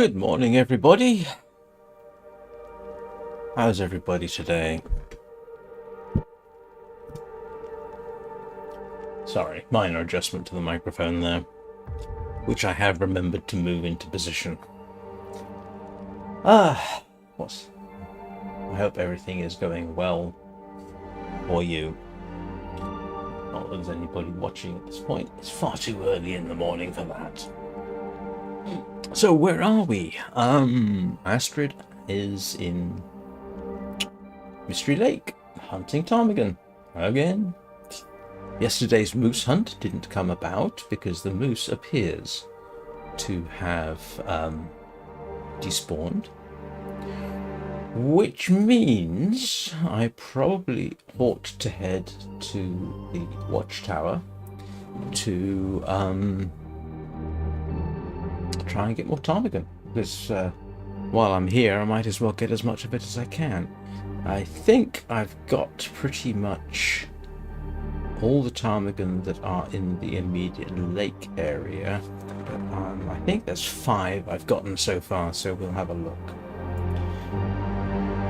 Good morning, everybody. How's everybody today? Sorry, minor adjustment to the microphone there, which I have remembered to move into position. What? I hope everything is going well for you. Not that there's anybody watching at this point. It's far too early in the morning for that. So where are we? Astrid is in Mystery Lake, hunting ptarmigan again. Yesterday's moose hunt didn't come about because the moose appears to have despawned, which means I probably ought to head to the watchtower to try and get more ptarmigan, because while I'm here I might as well get as much of it as I can. I think I've got pretty much all the ptarmigan that are in the immediate lake area, but I think there's 5 I've gotten so far, so we'll have a look.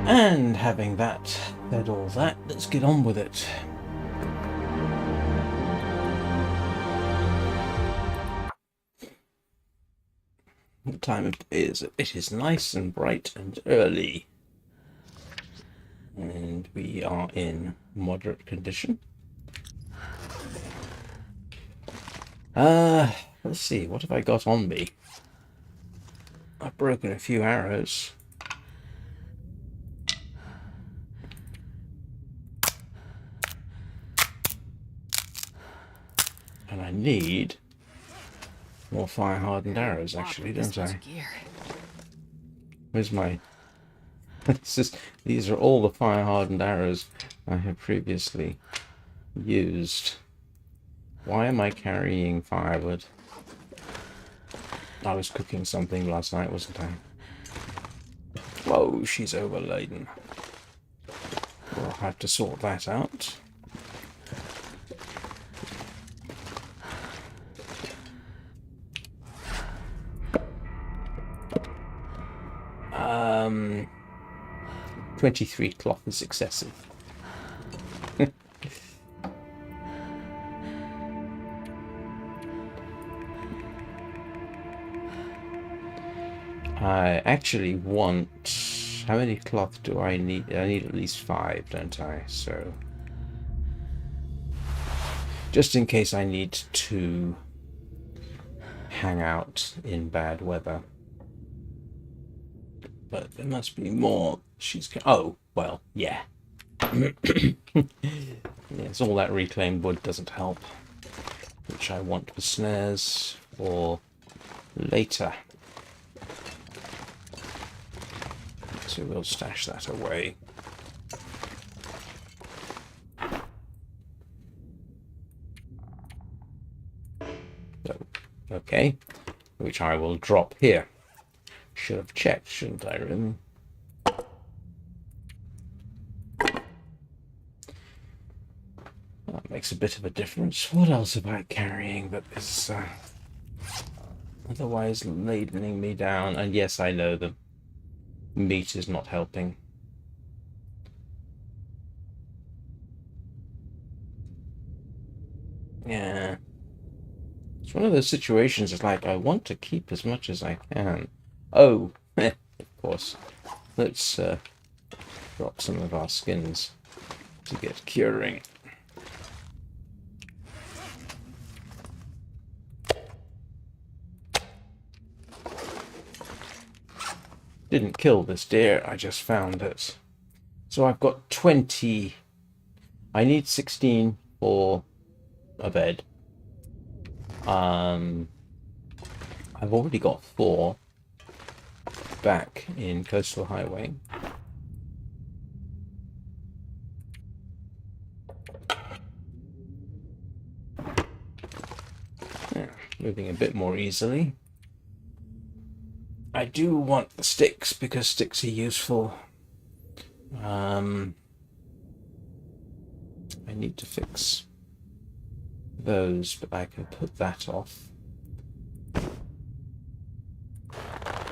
And having that said all that, let's get on with it. What time of day is it? It is nice and bright and early. And we are in moderate condition. Let's see, what have I got on me? I've broken a few arrows. And I need more fire-hardened arrows, actually, don't I? Where's my... These are all the fire-hardened arrows I have previously used. Why am I carrying firewood? I was cooking something last night, wasn't I? Whoa, she's overladen. We'll have to sort that out. 23 cloth is excessive. I actually want... How many cloth do I need? I need at least 5, don't I? So... just in case I need to hang out in bad weather. But there must be more. She's... oh, well, yeah. Yes, all that reclaimed wood doesn't help. Which I want for snares for later. So we'll stash that away. So, okay. Which I will drop here. Should have checked, shouldn't I, really? That makes a bit of a difference. What else am I carrying that is otherwise ladening me down? And yes, I know the meat is not helping. Yeah. It's one of those situations, it's like, I want to keep as much as I can. Oh, of course. Let's drop some of our skins to get curing. Didn't kill this deer, I just found it. So I've got 20. I need 16 for a bed. I've already got 4 back in Coastal Highway. Yeah, moving a bit more easily. I do want the sticks because sticks are useful. I need to fix those, but I can put that off.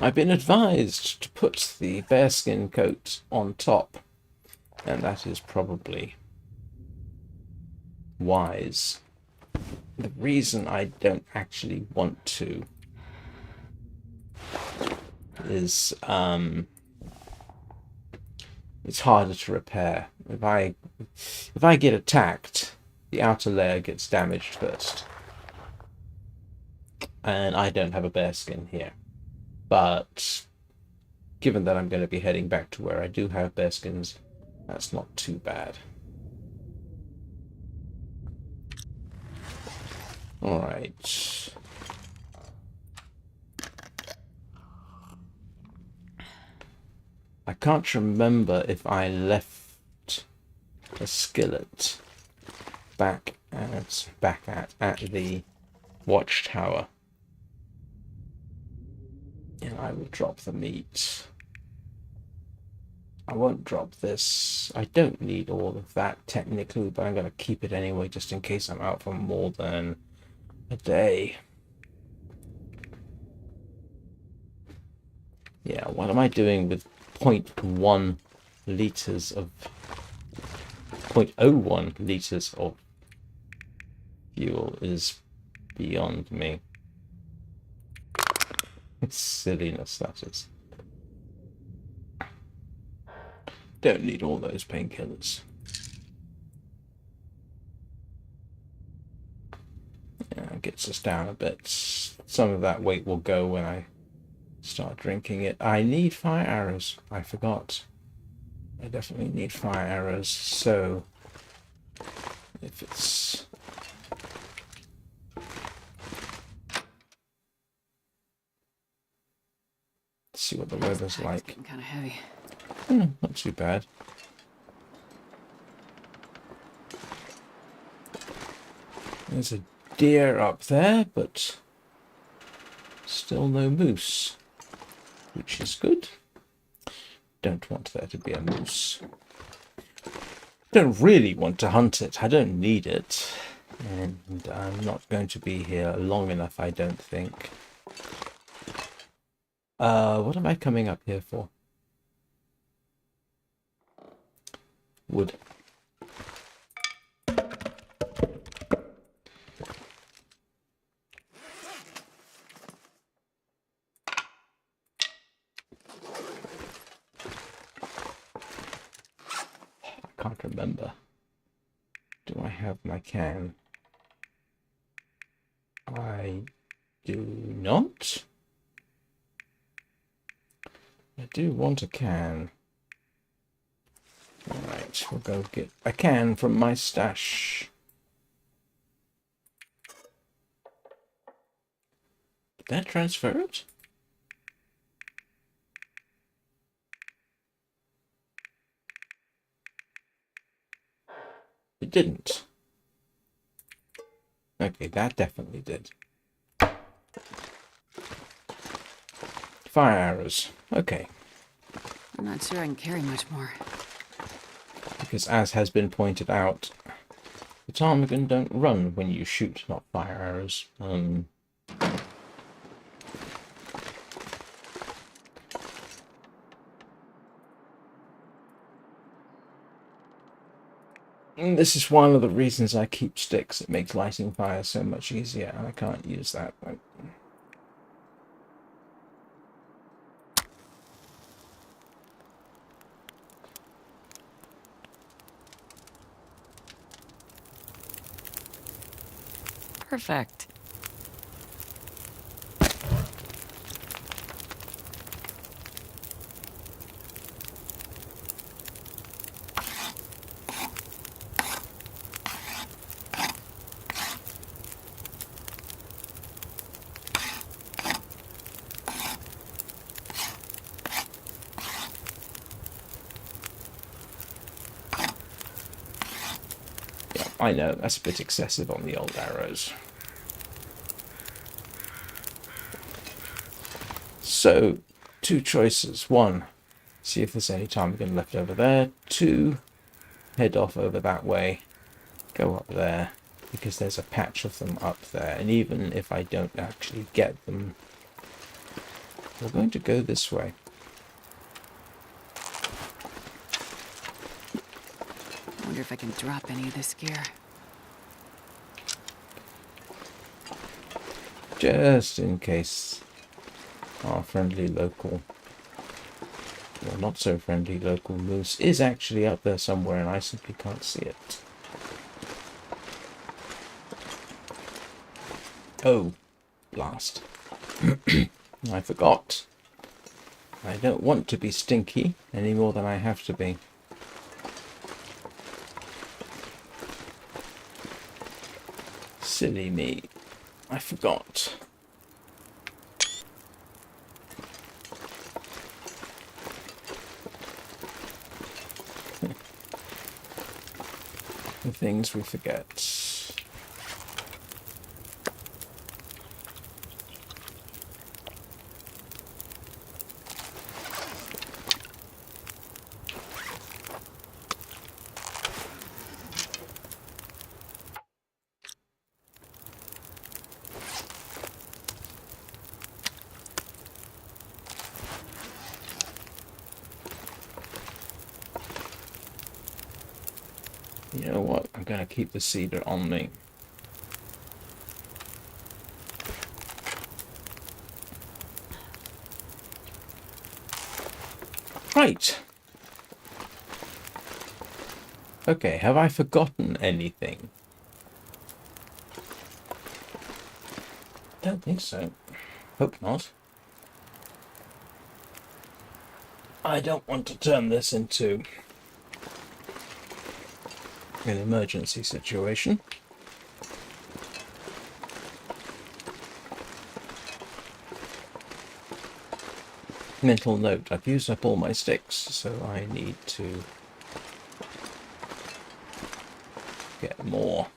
I've been advised to put the bearskin coat on top, and that is probably wise. The reason I don't actually want to is it's harder to repair. If I get attacked, the outer layer gets damaged first, and I don't have a bearskin here. But given that I'm going to be heading back to where I do have bearskins, that's not too bad. Alright. I can't remember if I left a skillet back at the watchtower. And I will drop the meat. I won't drop this. I don't need all of that technically, but I'm going to keep it anyway just in case I'm out for more than a day. Yeah, what am I doing with 0.1 liters of 0.01 liters of fuel is beyond me. It's silliness, that is. Don't need all those painkillers. Yeah, it gets us down a bit. Some of that weight will go when I start drinking it. I need fire arrows. I forgot. I definitely need fire arrows. So if it's see what the weather's like. Getting kind of heavy. Not too bad. There's a deer up there, but still no moose, which is good. Don't want there to be a moose. Don't really want to hunt it. I don't need it. And I'm not going to be here long enough, I don't think. What am I coming up here for? Wood. I can't remember. Do I have my can? I do not. I do want a can. Alright, we'll go get a can from my stash. Did that transfer it? It didn't. Okay, that definitely did. Fire arrows. Okay. I'm not sure I can carry much more. Because as has been pointed out, the ptarmigan don't run when you shoot, not fire arrows. And this is one of the reasons I keep sticks. It makes lighting fire so much easier, and I can't use that. Perfect. I know, that's a bit excessive on the old arrows. So, two choices. One, see if there's any ptarmigan left over there. Two, head off over that way. Go up there, because there's a patch of them up there. And even if I don't actually get them, We're going to go this way. I wonder if I can drop any of this gear. Just in case our friendly local, well, not so friendly local moose is actually up there somewhere and I simply can't see it. Oh, blast. I forgot. I don't want to be stinky any more than I have to be. Silly me. I forgot. The things we forget. You know what? I'm going to keep the cedar on me. Right. Okay, have I forgotten anything? Don't think so. Hope not. I don't want to turn this into an emergency situation. Mental note, I've used up all my sticks, so I need to get more.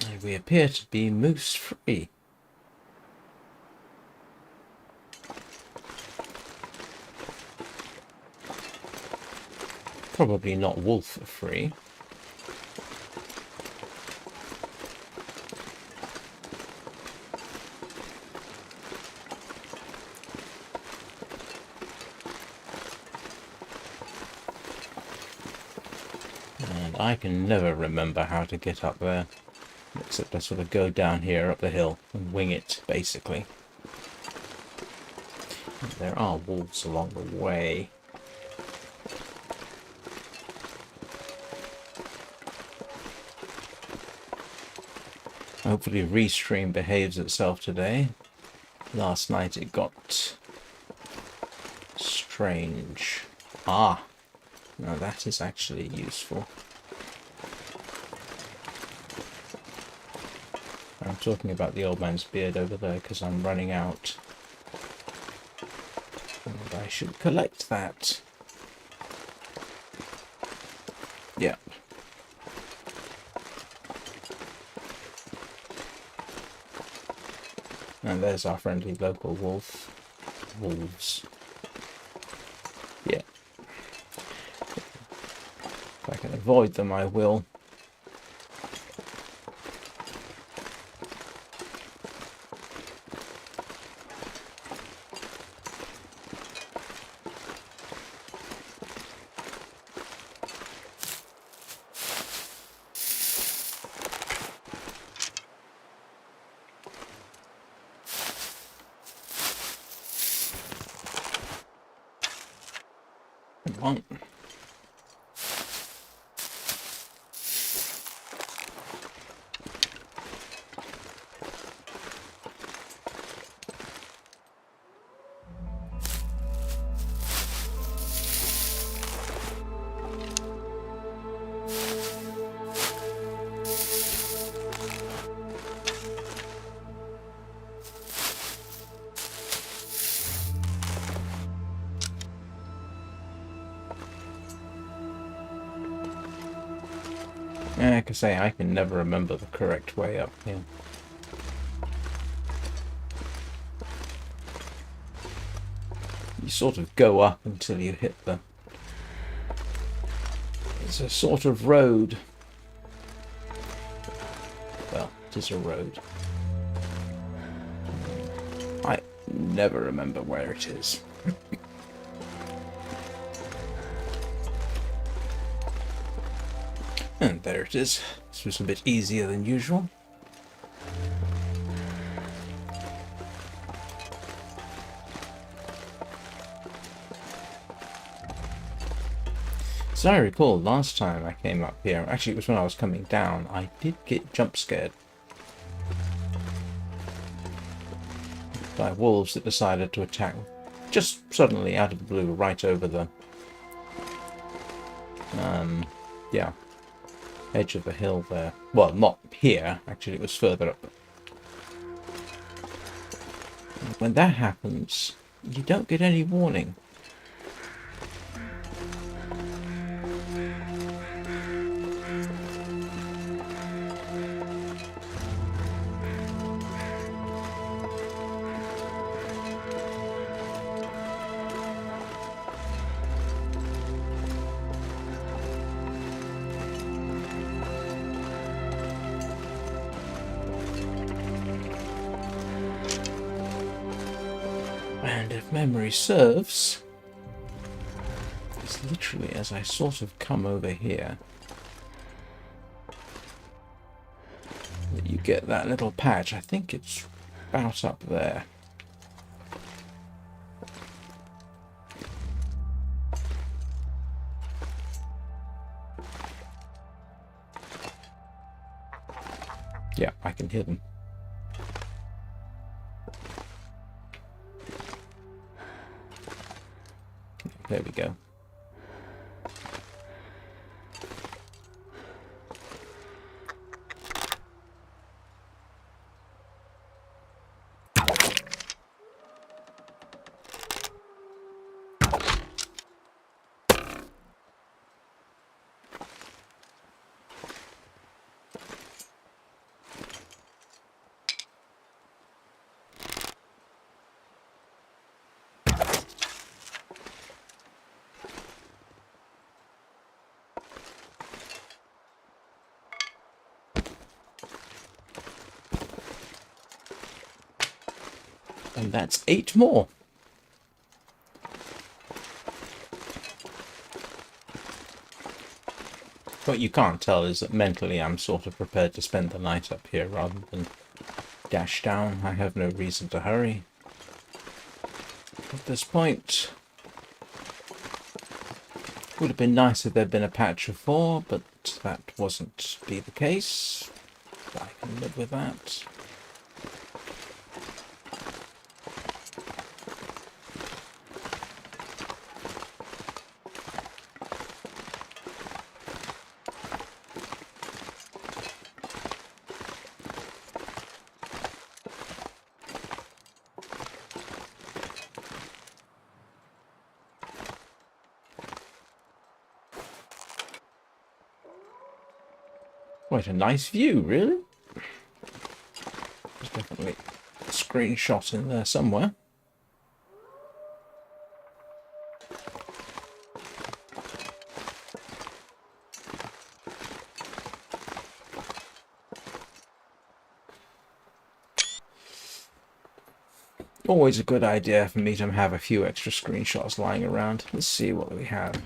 And we appear to be moose free. Probably not wolf free. And I can never remember how to get up there, except I sort of go down here up the hill and wing it, basically. And there are wolves along the way. Hopefully Restream behaves itself today. Last night it got strange. Ah, now that is actually useful. I'm talking about the old man's beard over there because I'm running out. And I should collect that. Yeah. And there's our friendly local wolf. Wolves. Yeah. If I can avoid them, I will. Come on. Yeah, like I say, I can never remember the correct way up here. sort of go up until you hit the... It's a sort of road. Well, it is a road. I never remember where it is. And there it is. This was a bit easier than usual. So I recall last time I came up here, actually it was when I was coming down, I did get jump scared by wolves that decided to attack just suddenly out of the blue right over the yeah, edge of the hill there. Well, not here, actually it was further up. When that happens, you don't get any warning. And if memory serves, it's literally as I sort of come over here that you get that little patch. I think it's about up there. Yeah, I can hear them. There we go. And that's 8 more. What you can't tell is that mentally I'm sort of prepared to spend the night up here rather than dash down. I have no reason to hurry at this point. Would have been nice if there'd been a patch of 4, but that wasn't to be the case. I can live with that. Quite a nice view, really. There's definitely a screenshot in there somewhere. Always a good idea for me to have a few extra screenshots lying around. Let's see what we have.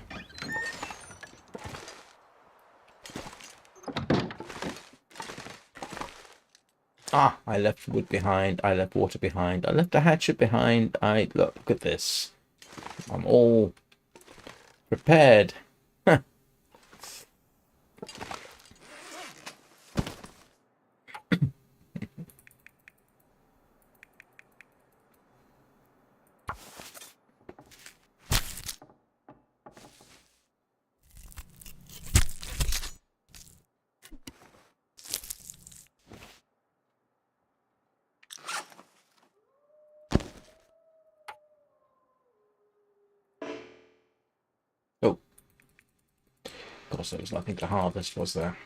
Ah, I left wood behind, I left water behind, I left a hatchet behind. Look at this. I'm all prepared. Oh. Of course, there was nothing to harvest, was there?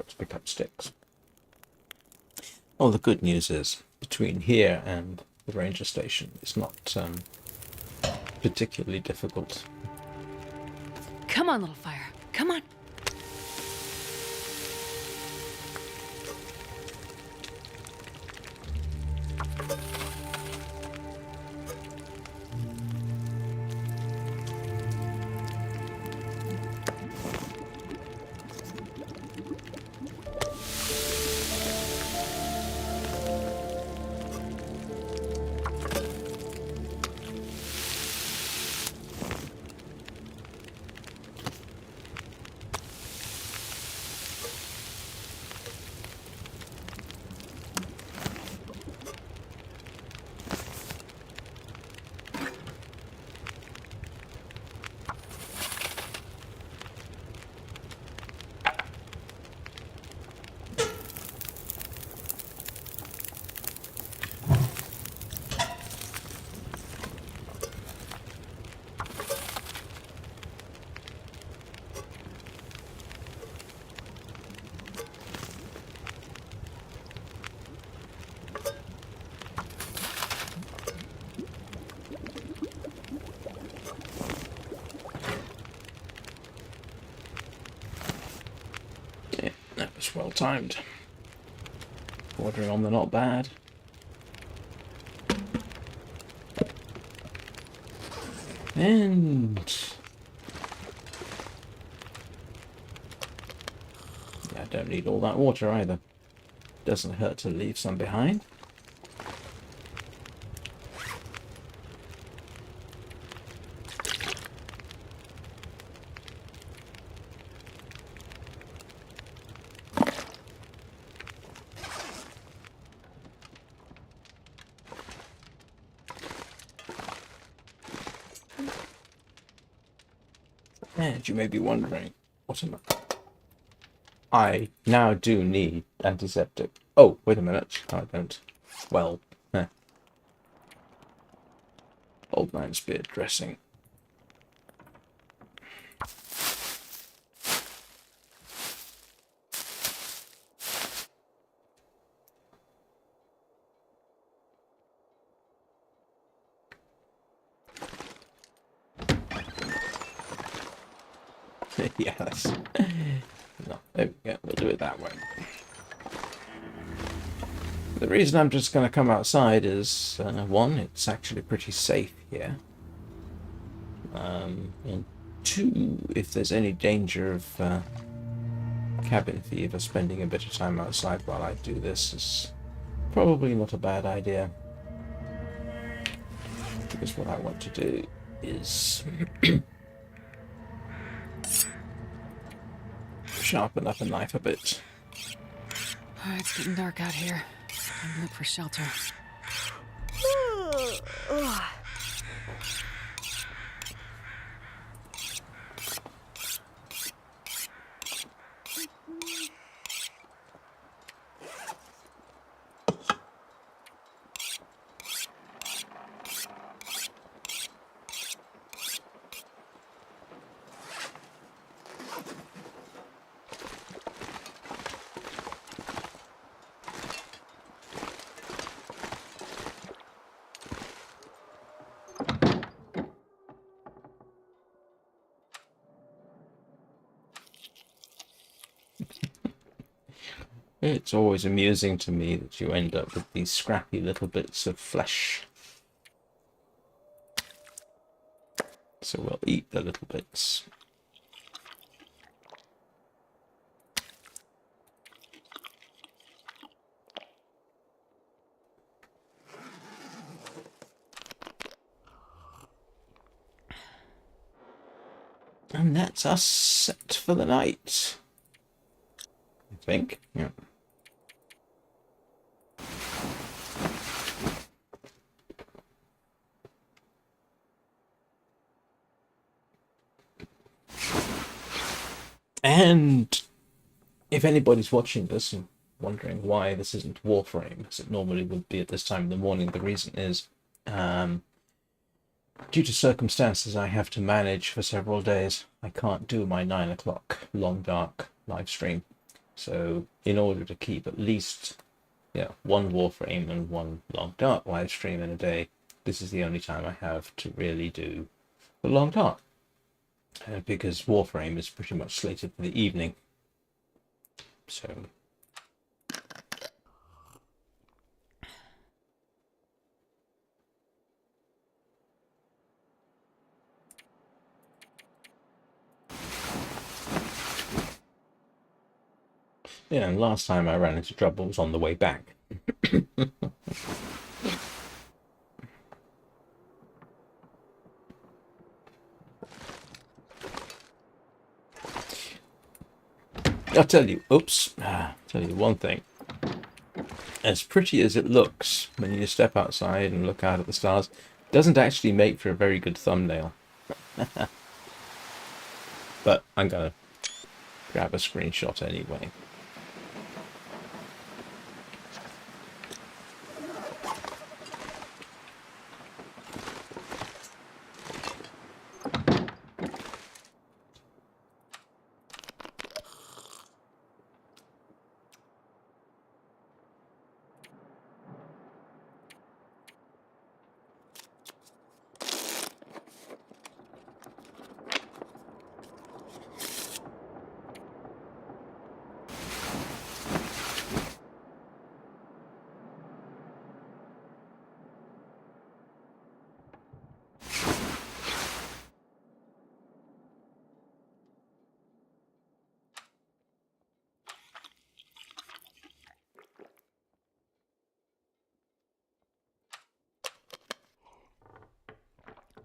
got to pick up sticks. Well, the good news is, between here and the ranger station, it's not particularly difficult. Come on, little fire. Come on. That was well timed. Bordering on the not bad. And yeah, I don't need all that water either. Doesn't hurt to leave some behind. And you may be wondering, what am I now do need antiseptic. Oh, wait a minute. No, I don't. Well, old man's beard dressing. Yes. No, there we go. We'll do it that way. The reason I'm just going to come outside is, one, it's actually pretty safe here. And two, if there's any danger of cabin fever, spending a bit of time outside while I do this is probably not a bad idea. Because what I want to do is sharpen up a knife a bit. Oh, it's getting dark out here. Time to look for shelter. It's always amusing to me that you end up with these scrappy little bits of flesh. So we'll eat the little bits. And that's us set for the night. I think. Yeah. And if anybody's watching this and wondering why this isn't Warframe, as it normally would be at this time in the morning, the reason is due to circumstances I have to manage for several days. I can't do my 9 o'clock long dark live stream. So in order to keep at least one Warframe and one Long Dark live stream in a day, this is the only time I have to really do the Long Dark. Because Warframe is pretty much slated for the evening. So yeah, and last time I ran into trouble was on the way back. I'll tell you one thing. As pretty as it looks when you step outside and look out at the stars, it doesn't actually make for a very good thumbnail. But I'm gonna grab a screenshot anyway.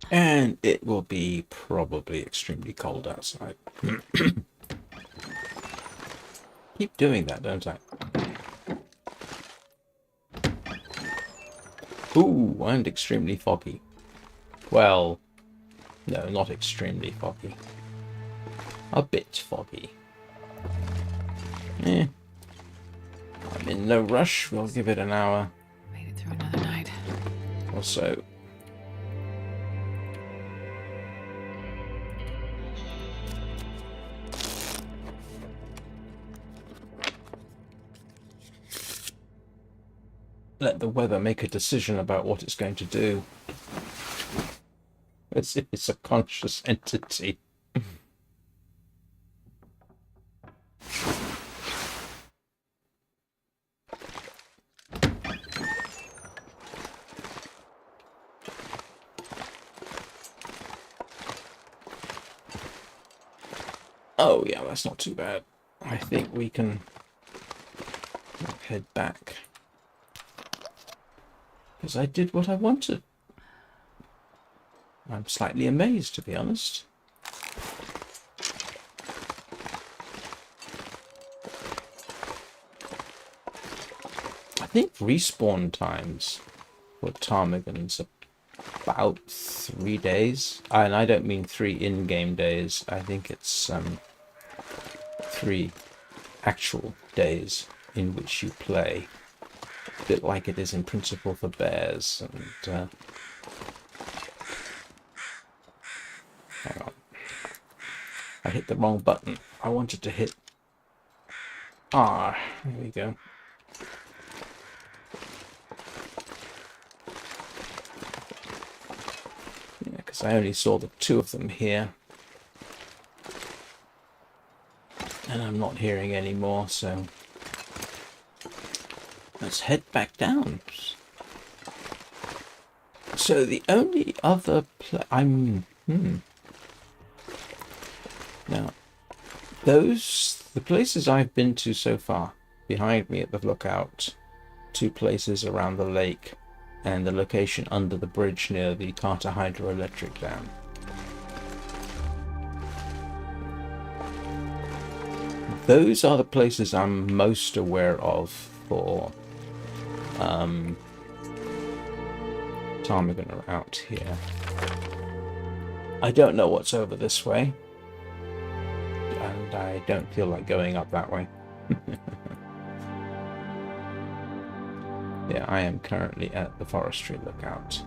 And it will be probably extremely cold outside. Keep doing that, don't I? Ooh, and extremely foggy. Well, no, not extremely foggy. A bit foggy. I'm in no rush. We'll give it an hour. Made it through another night. Or so. Let the weather make a decision about what it's going to do. As if it's a conscious entity. Oh yeah, that's not too bad. I think we can head back. Because I did what I wanted. I'm slightly amazed, to be honest. I think respawn times for ptarmigans are about 3 days. And I don't mean 3 in-game days. I think it's 3 actual days in which you play. A bit like it is in principle for bears. And hang on. I hit the wrong button. I wanted to hit R. There we go. Yeah, because I only saw the 2 of them here. And I'm not hearing any more, so let's head back down. So the only other now, the places I've been to so far, behind me at the lookout, 2 places around the lake, and the location under the bridge near the Carter Hydroelectric Dam. Those are the places I'm most aware of for ptarmigan are out here. I don't know what's over this way, and I don't feel like going up that way. Yeah, I am currently at the forestry lookout.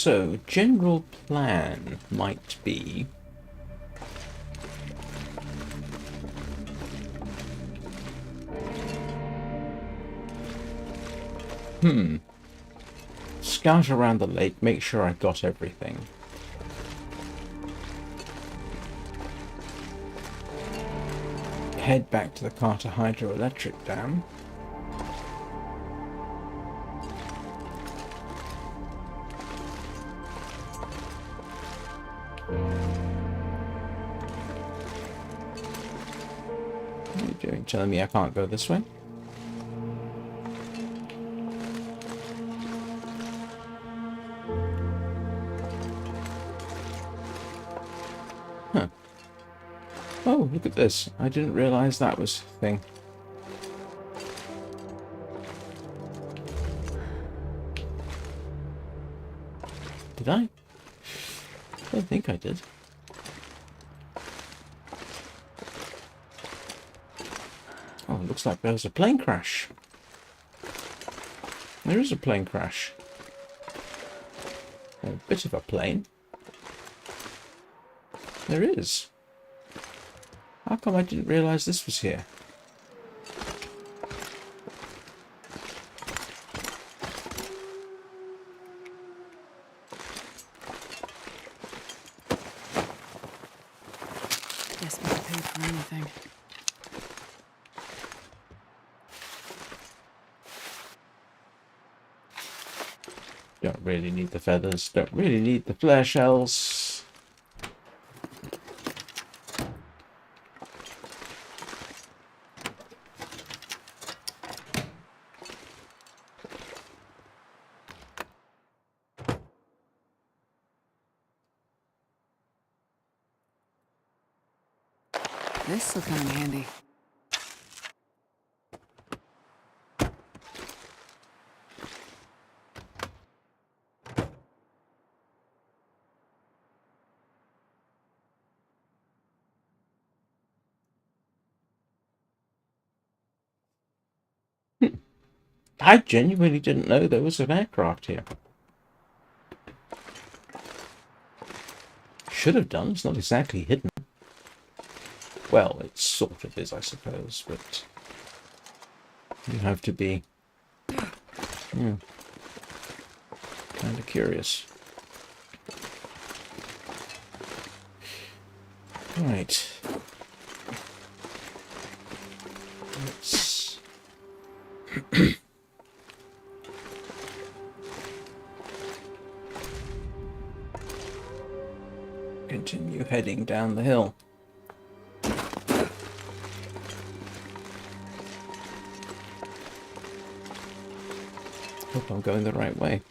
So, general plan might be... Scout around the lake, make sure I got everything. Head back to the Carter Hydroelectric Dam. What are you doing? Telling me I can't go this way? Huh. Oh, look at this. I didn't realise that was a thing. Did I? I don't think I did. Oh, it looks like there was a plane crash. There is a plane crash. A bit of a plane. There is. How come I didn't realise this was here? Guess we paid for anything. Don't really need the feathers. Don't really need the flare shells. This'll come in handy. I genuinely didn't know there was an aircraft here. Should have done. It's not exactly hidden. Well, it sort of is, I suppose, but you have to be kind of curious. Right. Let's continue heading down the hill. Hope I'm going the right way.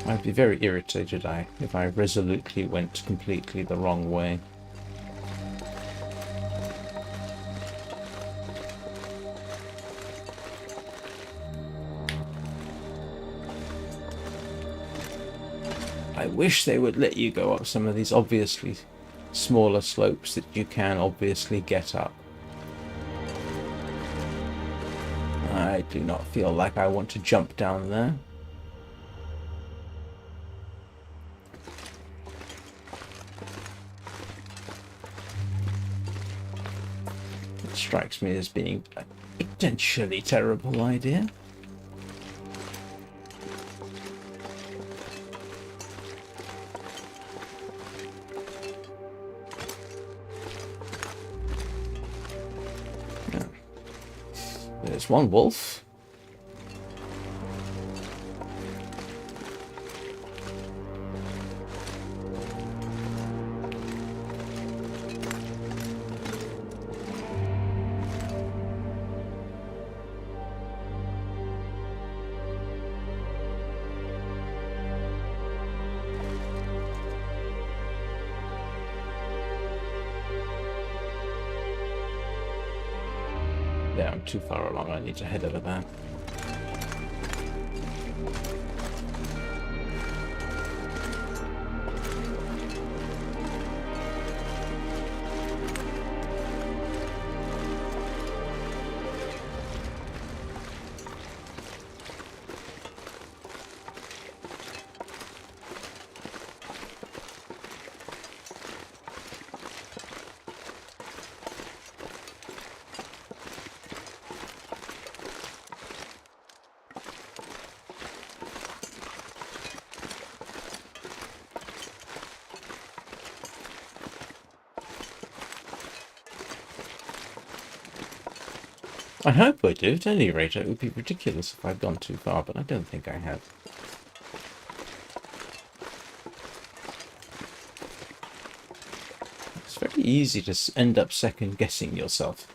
I'd be very irritated if I resolutely went completely the wrong way. I wish they would let you go up some of these obviously smaller slopes that you can obviously get up. I do not feel like I want to jump down there. It strikes me as being a potentially terrible idea. There's one wolf. Yeah, I'm too far along. I need to head over there. I hope I do. At any rate, it would be ridiculous if I'd gone too far, but I don't think I have. It's very easy to end up second-guessing yourself.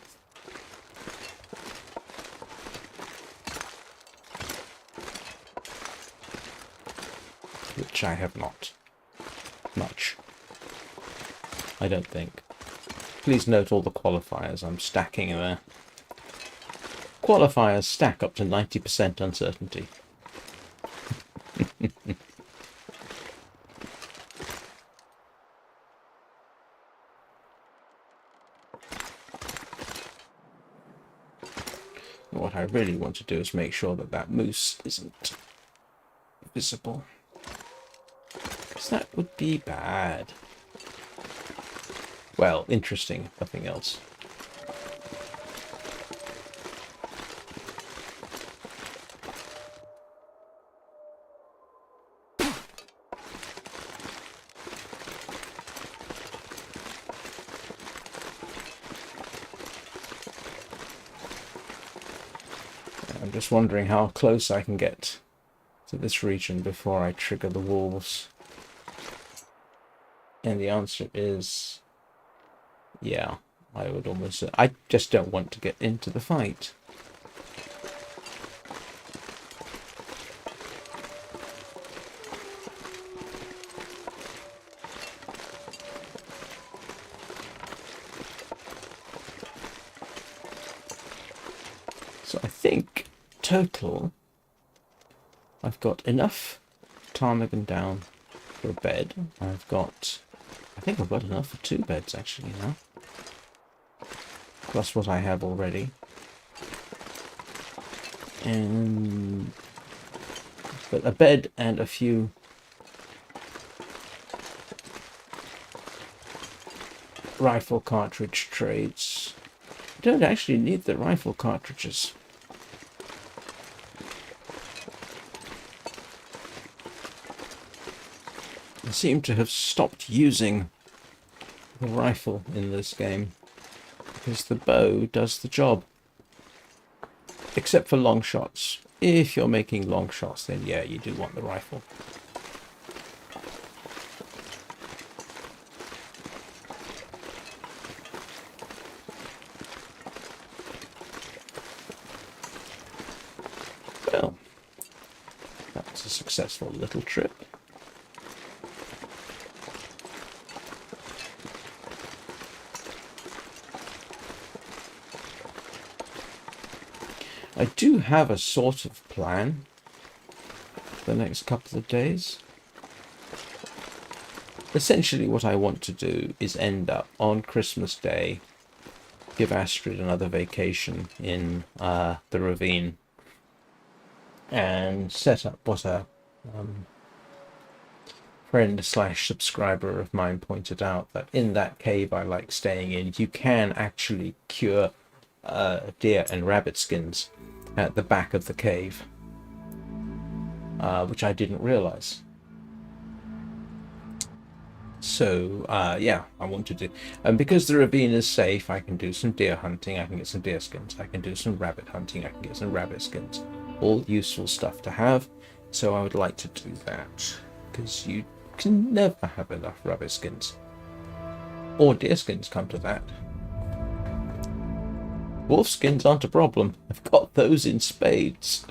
Which I have not. Much. I don't think. Please note all the qualifiers I'm stacking there. Qualifiers stack up to 90% uncertainty. What I really want to do is make sure that that moose isn't visible. Because that would be bad. Well, interesting, if nothing else. I'm just wondering how close I can get to this region before I trigger the wolves. And the answer is... yeah, I would almost... I just don't want to get into the fight. So I think, total, I've got enough ptarmigan down for a bed. I think I've got enough for 2 beds actually now. Plus what I have already. And... but a bed and a few rifle cartridge trades. I don't actually need the rifle cartridges. I seem to have stopped using the rifle in this game because the bow does the job. Except for long shots. If you're making long shots, then yeah, you do want the rifle. Well, that was a successful little trip. I do have a sort of plan for the next couple of days. Essentially what I want to do is end up on Christmas Day, give Astrid another vacation in the ravine, and set up what a friend / subscriber of mine pointed out, that in that cave I like staying in, you can actually cure deer and rabbit skins at the back of the cave, which I didn't realize. So yeah, I want to do, and because the ravine is safe, I can do some deer hunting, I can get some deer skins, I can do some rabbit hunting, I can get some rabbit skins. All useful stuff to have, so I would like to do that, because you can never have enough rabbit skins. Or deer skins, come to that. Wolf skins aren't a problem. I've got those in spades.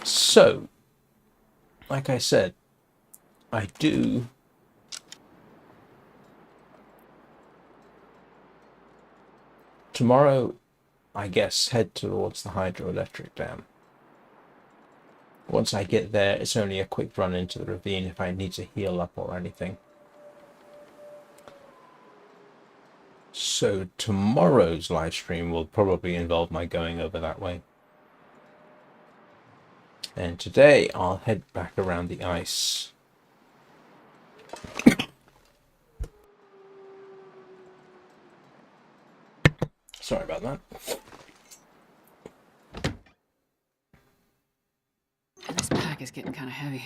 So, like I said, I do tomorrow, I guess, head towards the hydroelectric dam. Once I get there, it's only a quick run into the ravine if I need to heal up or anything. So tomorrow's live stream will probably involve my going over that way. And today I'll head back around the ice. Sorry about that. This pack is getting kind of heavy.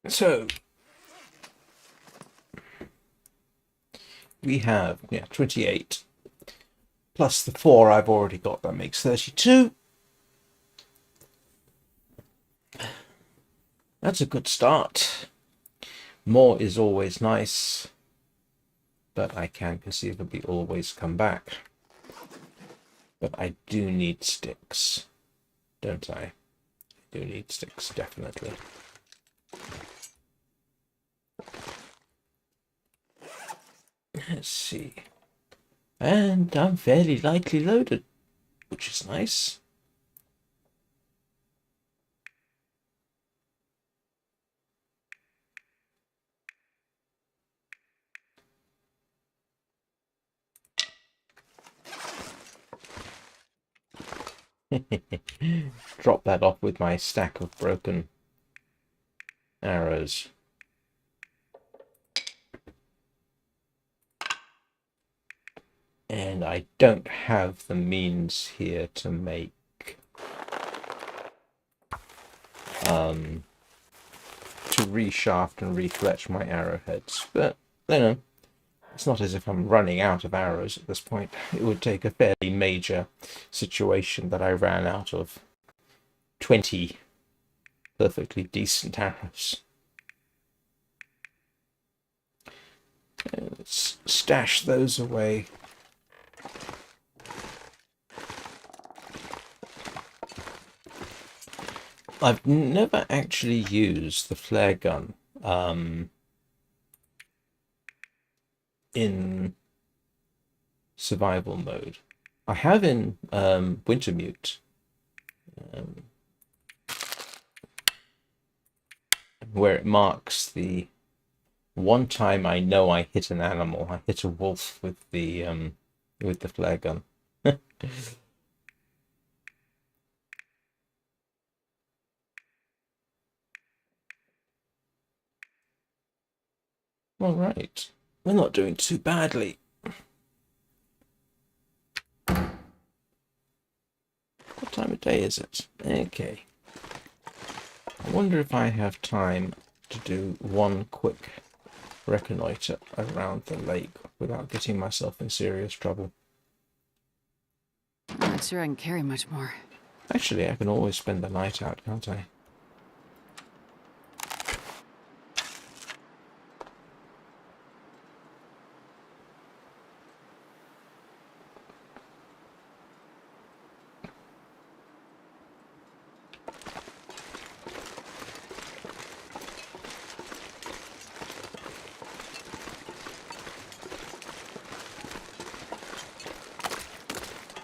So we have 28 plus the 4 I've already got. That makes 32. That's a good start. More is always nice, but I can conceivably always come back. But I do need sticks, don't I? I do need sticks, definitely. Let's see. And I'm fairly lightly loaded, which is nice. Drop that off with my stack of broken arrows. And I don't have the means here to make to reshaft and refletch my arrowheads, but you know, it's not as if I'm running out of arrows at this point. It would take a fairly major situation that I ran out of 20 perfectly decent arrows. Let's stash those away. I've never actually used the flare gun in survival mode. I have in Wintermute, where it marks the one time I know I hit an animal. I hit a wolf with the flare gun. All right, we're not doing too badly. What time of day is it? Okay. I wonder if I have time to do one quick reconnoiter around the lake without getting myself in serious trouble. I'm not sure I can carry much more. Actually, I can always spend the night out, can't I?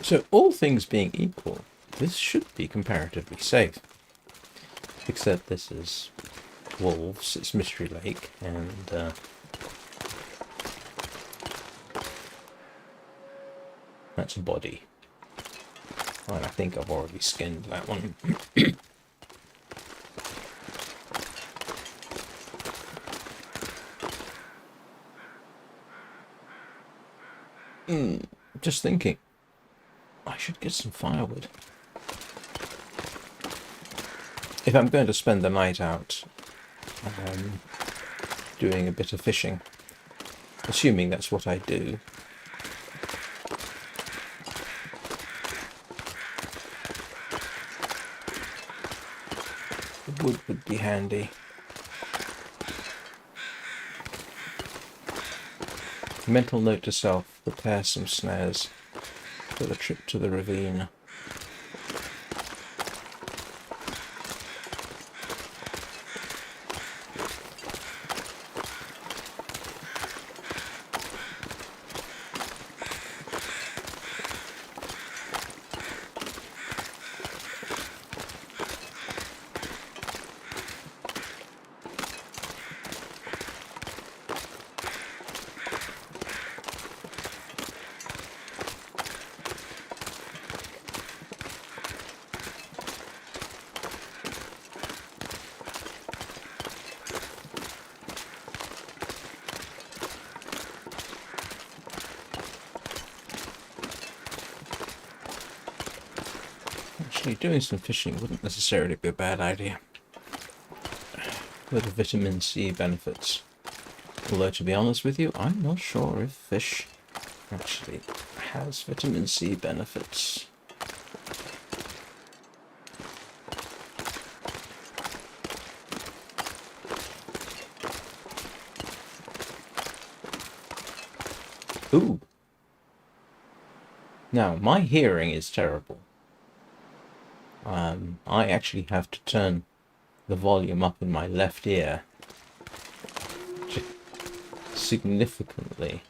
So, all things being equal, this should be comparatively safe. Except this is wolves, it's Mystery Lake, and that's a body. And I think I've already skinned that one. Just thinking. I should get some firewood. If I'm going to spend the night out doing a bit of fishing, assuming that's what I do, the wood would be handy. Mental note to self, prepare some snares for the trip to the ravine. Actually, doing some fishing wouldn't necessarily be a bad idea. With the vitamin C benefits. Although, to be honest with you, I'm not sure if fish actually has vitamin C benefits. Ooh. Now, my hearing is terrible. I actually have to turn the volume up in my left ear significantly.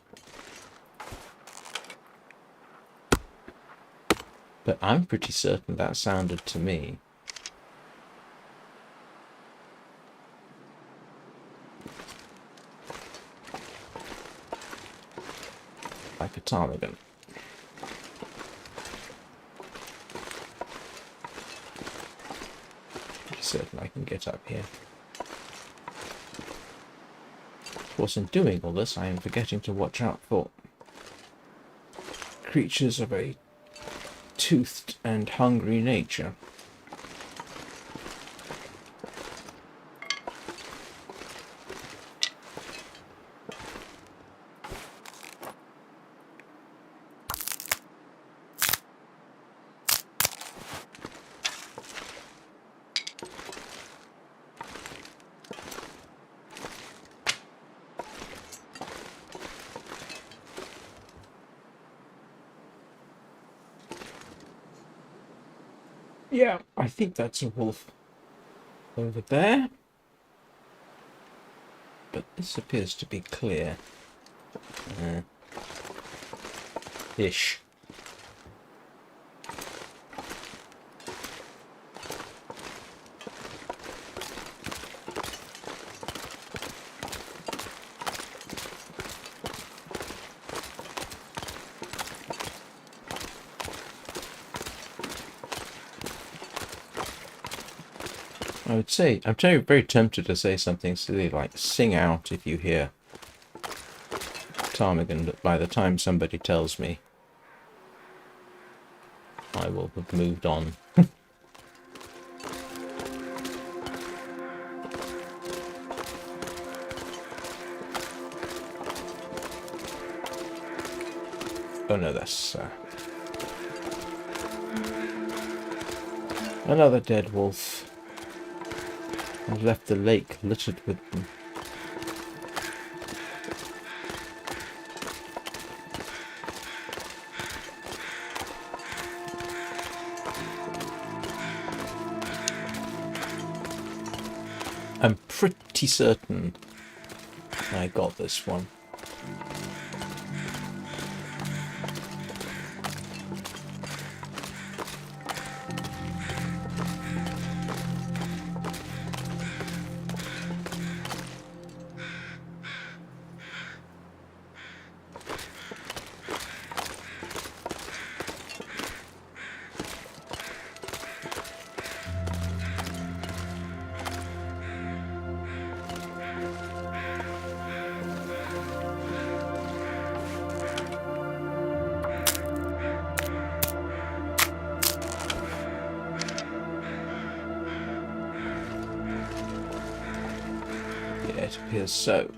But I'm pretty certain that sounded to me like a ptarmigan. Pretty certain I can get up here. Of course, in doing all this, I am forgetting to watch out for creatures of a toothed and hungry nature. Yeah, I think that's a wolf over there. But this appears to be clear. Ish. I would say, I'm very tempted to say something silly like sing out if you hear ptarmigan, but by the time somebody tells me, I will have moved on. Oh no, that's another dead wolf. I've left the lake littered with them. I'm pretty certain I got this one. It appears so.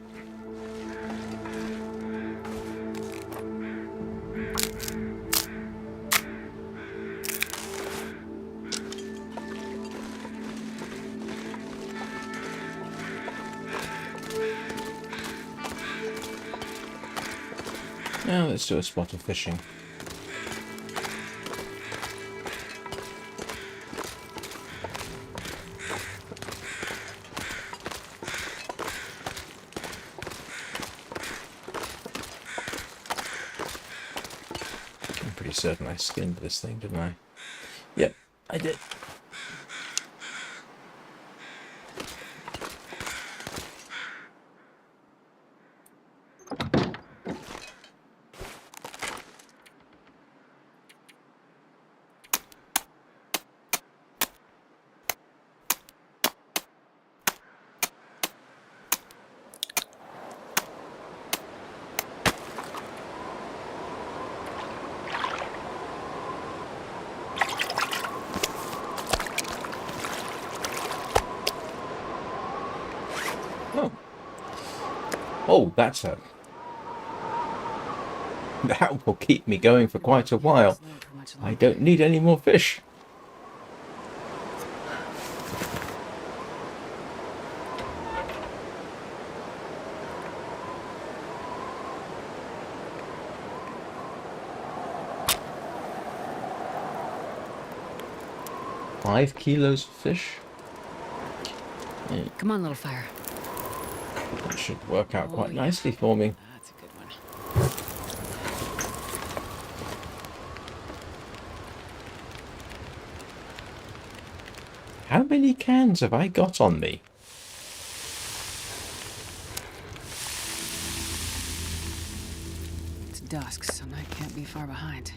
Now let's do a spot of fishing. Certain I skinned this thing, didn't I? Yep, I did. Oh, that's a... That will keep me going for quite a while. I don't need any more fish. Five kilos of fish. Yeah, Come on, little fire. that should work out quite nicely for me. That's a good one. How many cans have I got on me? It's dusk, so night can't be far behind.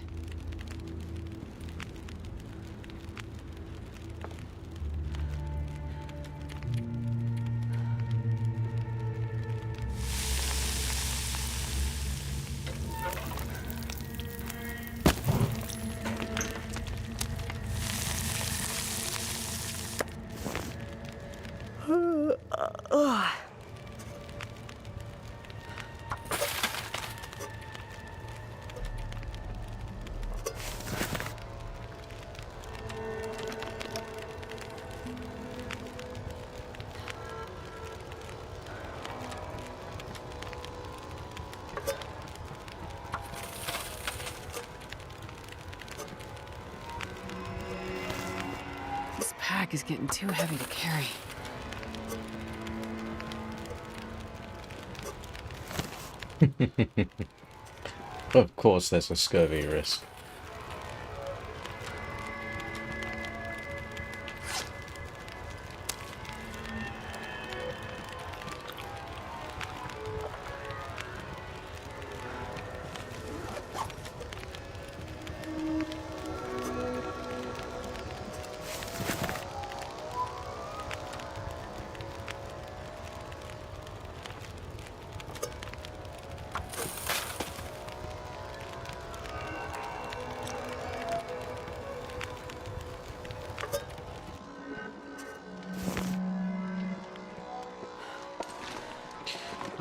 This pack is getting too heavy to carry. Of course there's a scurvy risk.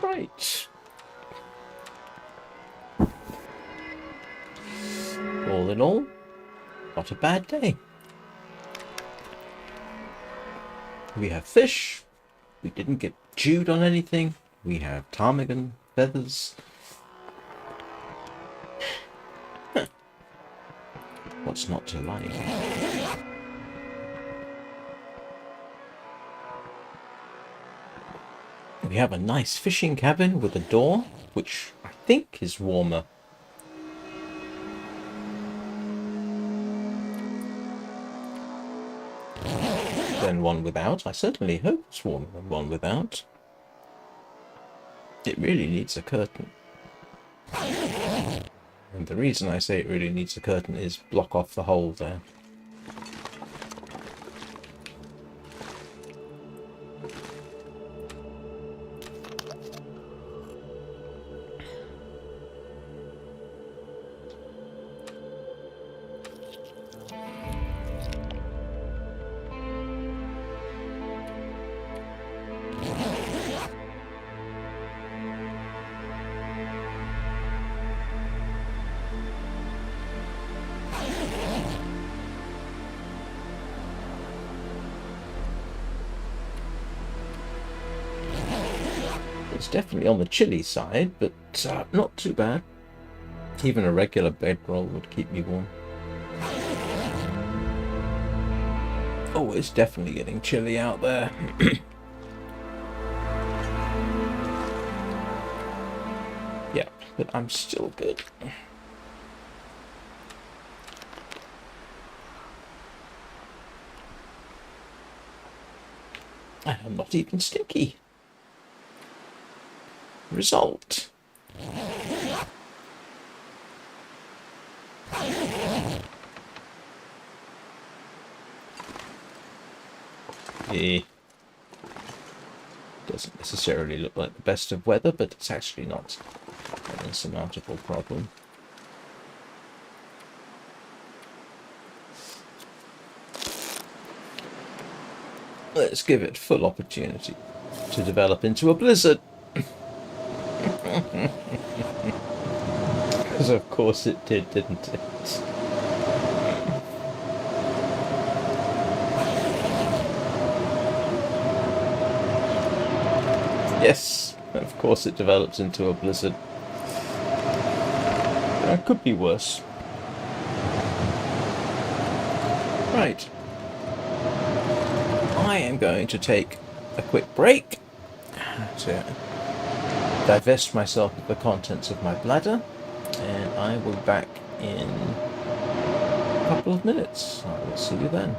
Right. All in all, not a bad day. We have fish. We didn't get chewed on anything. We have ptarmigan feathers. What's not to like? We have a nice fishing cabin with a door, which I think is warmer than one without. I certainly hope it's warmer than one without. It really needs a curtain. And the reason I say it really needs a curtain is block off the hole there. It's definitely on the chilly side, but not too bad. Even a regular bedroll would keep me warm. Oh, it's definitely getting chilly out there. Yeah, but I'm still good. And I'm not even stinky. Result. It doesn't necessarily look like the best of weather, but it's actually not an insurmountable problem. Let's give it full opportunity to develop into a blizzard. Because of course it did, didn't it? Yes, of course it develops into a blizzard. It could be worse. Right. I am going to take a quick break to divest myself of the contents of my bladder, and I will be back in a couple of minutes. I will see you then.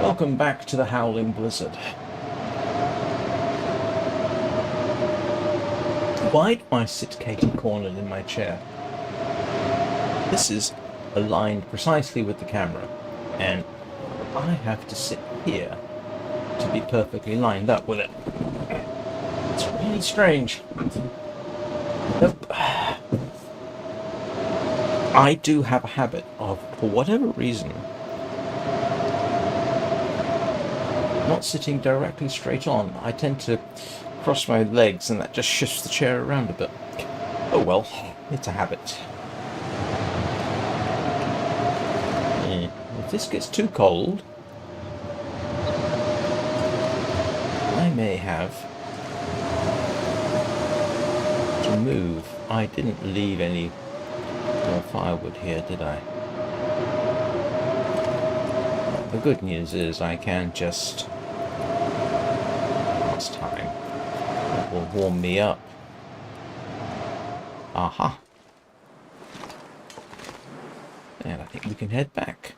Welcome back to the Howling Blizzard. Why do I sit cornered in my chair? This is aligned precisely with the camera, and I have to sit here to be perfectly lined up with it. It's really strange. Nope. I do have a habit of, for whatever reason, not sitting directly straight on. I tend to cross my legs and that just shifts the chair around a bit. Oh well, it's a habit. Yeah. If this gets too cold, I may have to move. I didn't leave any more firewood here, did I? The good news is I can just last time. That will warm me up. Aha. And I think we can head back.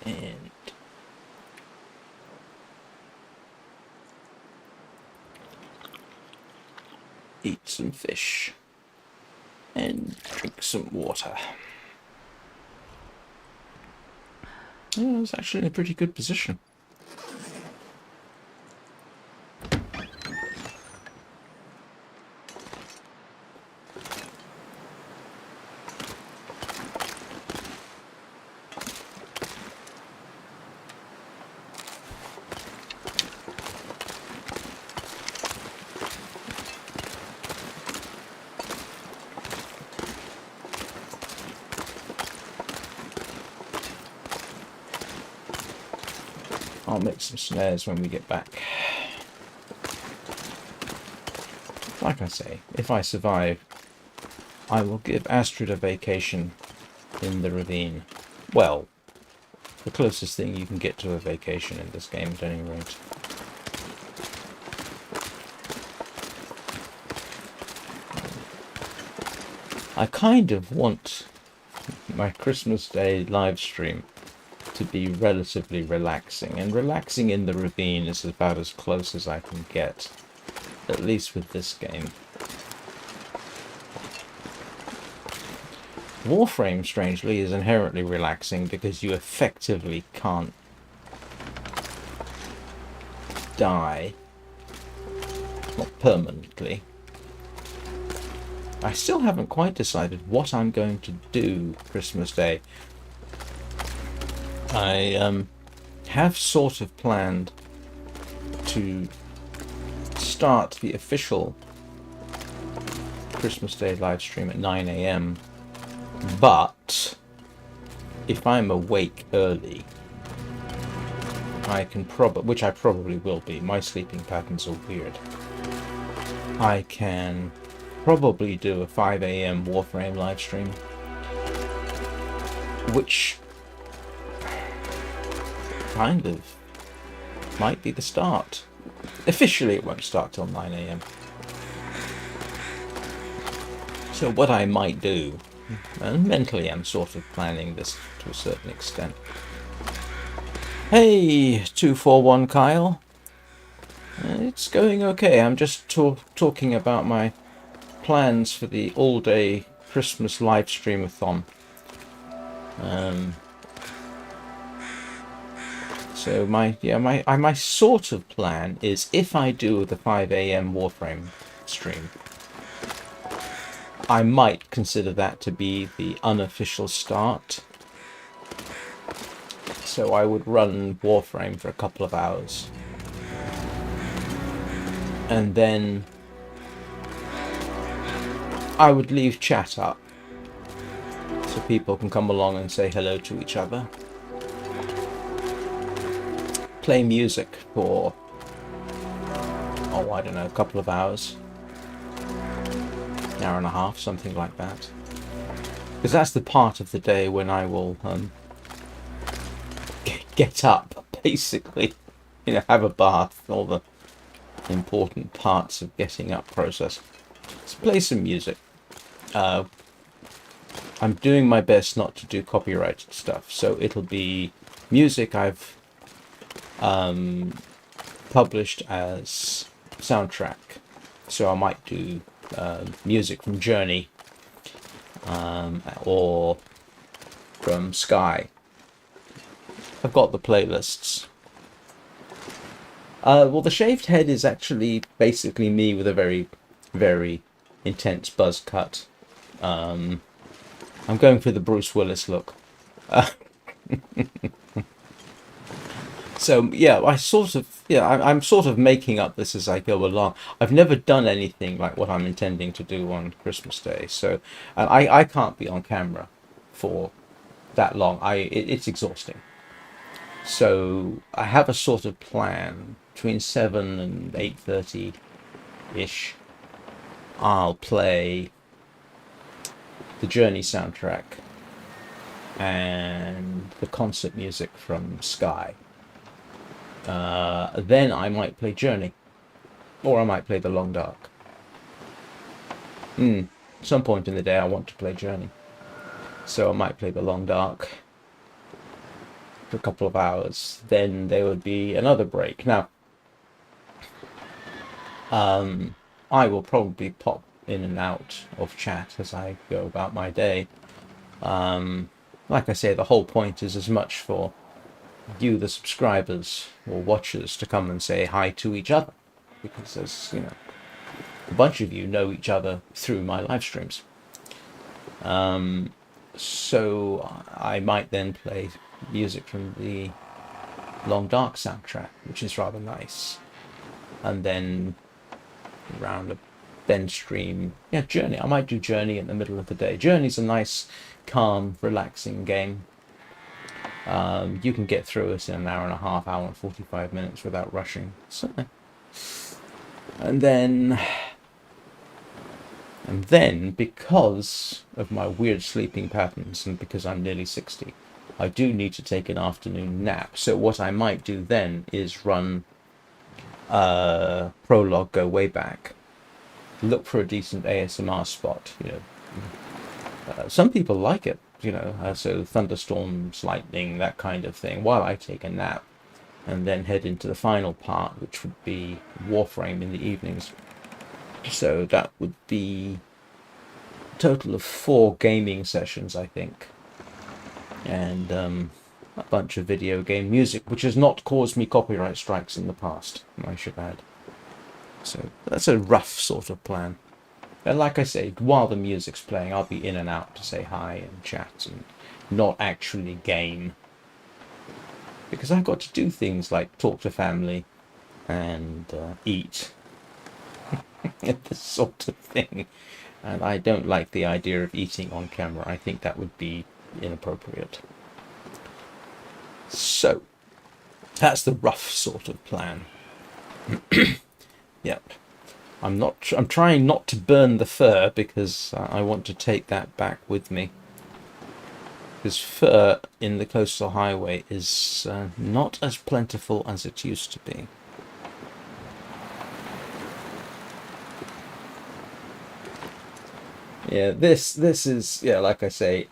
And eat some fish. And drink some water. Yeah, it's actually in a pretty good position. I'll make some snares when we get back. Like I say, if I survive, I will give Astrid a vacation in the ravine. Well, the closest thing you can get to a vacation in this game at any rate. I kind of want my Christmas Day live stream to be relatively relaxing, and relaxing in the ravine is about as close as I can get, at least with this game. Warframe, strangely, is inherently relaxing because you effectively can't die, not permanently. I still haven't quite decided what I'm going to do Christmas Day. I have sort of planned to start the official Christmas Day live stream at 9 AM, but if I'm awake early, I can which I probably will be. My sleeping patterns are weird. I can probably do a 5 AM Warframe live stream, which kind of might be the start. Officially, it won't start till 9 AM. So what I might do, and mentally I'm sort of planning this to a certain extent. Hey, 241 Kyle. It's going okay. I'm just talking about my plans for the all-day Christmas live stream-a-thon. So my sort of plan is, if I do the 5 AM Warframe stream, I might consider that to be the unofficial start. So I would run Warframe for a couple of hours, and then I would leave chat up so people can come along and say hello to each other. Play music for, I don't know, a couple of hours. An hour and a half, something like that. Because that's the part of the day when I will get up, basically. Have a bath, all the important parts of getting up process. Let's play some music. I'm doing my best not to do copyrighted stuff, so it'll be music I've published as soundtrack. So I might do music from Journey or from Sky. I've got the playlists. Well, the shaved head is actually basically me with a very, very intense buzz cut. I'm going for the Bruce Willis look. So yeah, I'm sort of making up this as I go along. I've never done anything like what I'm intending to do on Christmas Day, so I can't be on camera for that long. It's exhausting. So I have a sort of plan between 7 and 8:30 ish. I'll play the Journey soundtrack and the concert music from Sky. Then I might play Journey, or I might play The Long Dark. Some point in the day I want to play Journey, so I might play The Long Dark. for a couple of hours. Then there would be another break. Now, I will probably pop in and out of chat as I go about my day. Like I say, the whole point is as much for you, the subscribers or watchers, to come and say hi to each other, because there's, you know, a bunch of you know each other through my live streams. So I might then play music from the Long Dark soundtrack, which is rather nice, and then around a then stream, yeah, Journey. I might do Journey in the middle of the day. Journey's a nice, calm, relaxing game. You can get through it in an hour and a half, hour and 45 minutes without rushing. So, and then because of my weird sleeping patterns and because I'm nearly 60, I do need to take an afternoon nap. So what I might do then is run Prologue, go way back, look for a decent ASMR spot. You know, some people like it. You know, so thunderstorms, lightning, that kind of thing, while I take a nap, and then head into the final part, which would be Warframe in the evenings. So that would be a total of 4 gaming sessions, I think, and a bunch of video game music, which has not caused me copyright strikes in the past, I should add. So that's a rough sort of plan. And like I say, while the music's playing, I'll be in and out to say hi and chat and not actually game. Because I've got to do things like talk to family and eat. This sort of thing. And I don't like the idea of eating on camera. I think that would be inappropriate. So, that's the rough sort of plan. Yep. I'm trying not to burn the fur because I want to take that back with me. Because fur in the coastal highway is not as plentiful as it used to be. Yeah, this is, yeah, like I say,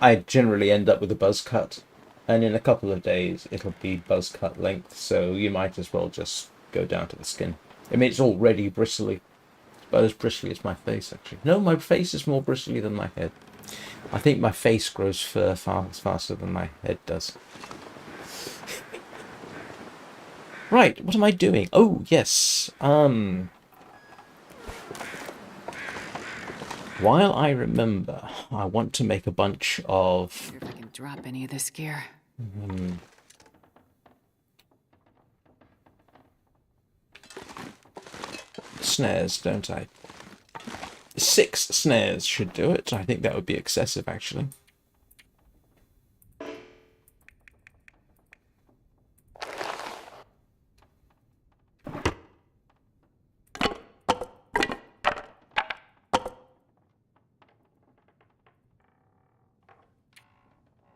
I generally end up with a buzz cut, and in a couple of days it'll be buzz cut length, so you might as well just go down to the skin. I mean, it's already bristly. It's about as bristly as my face, actually. No, my face is more bristly than my head. I think my face grows fur faster than my head does. Right, what am I doing? Oh, yes. While I remember, I want to make a bunch of... See if I can drop any of this gear. Snares, don't I? 6 snares should do it. I think that would be excessive, actually.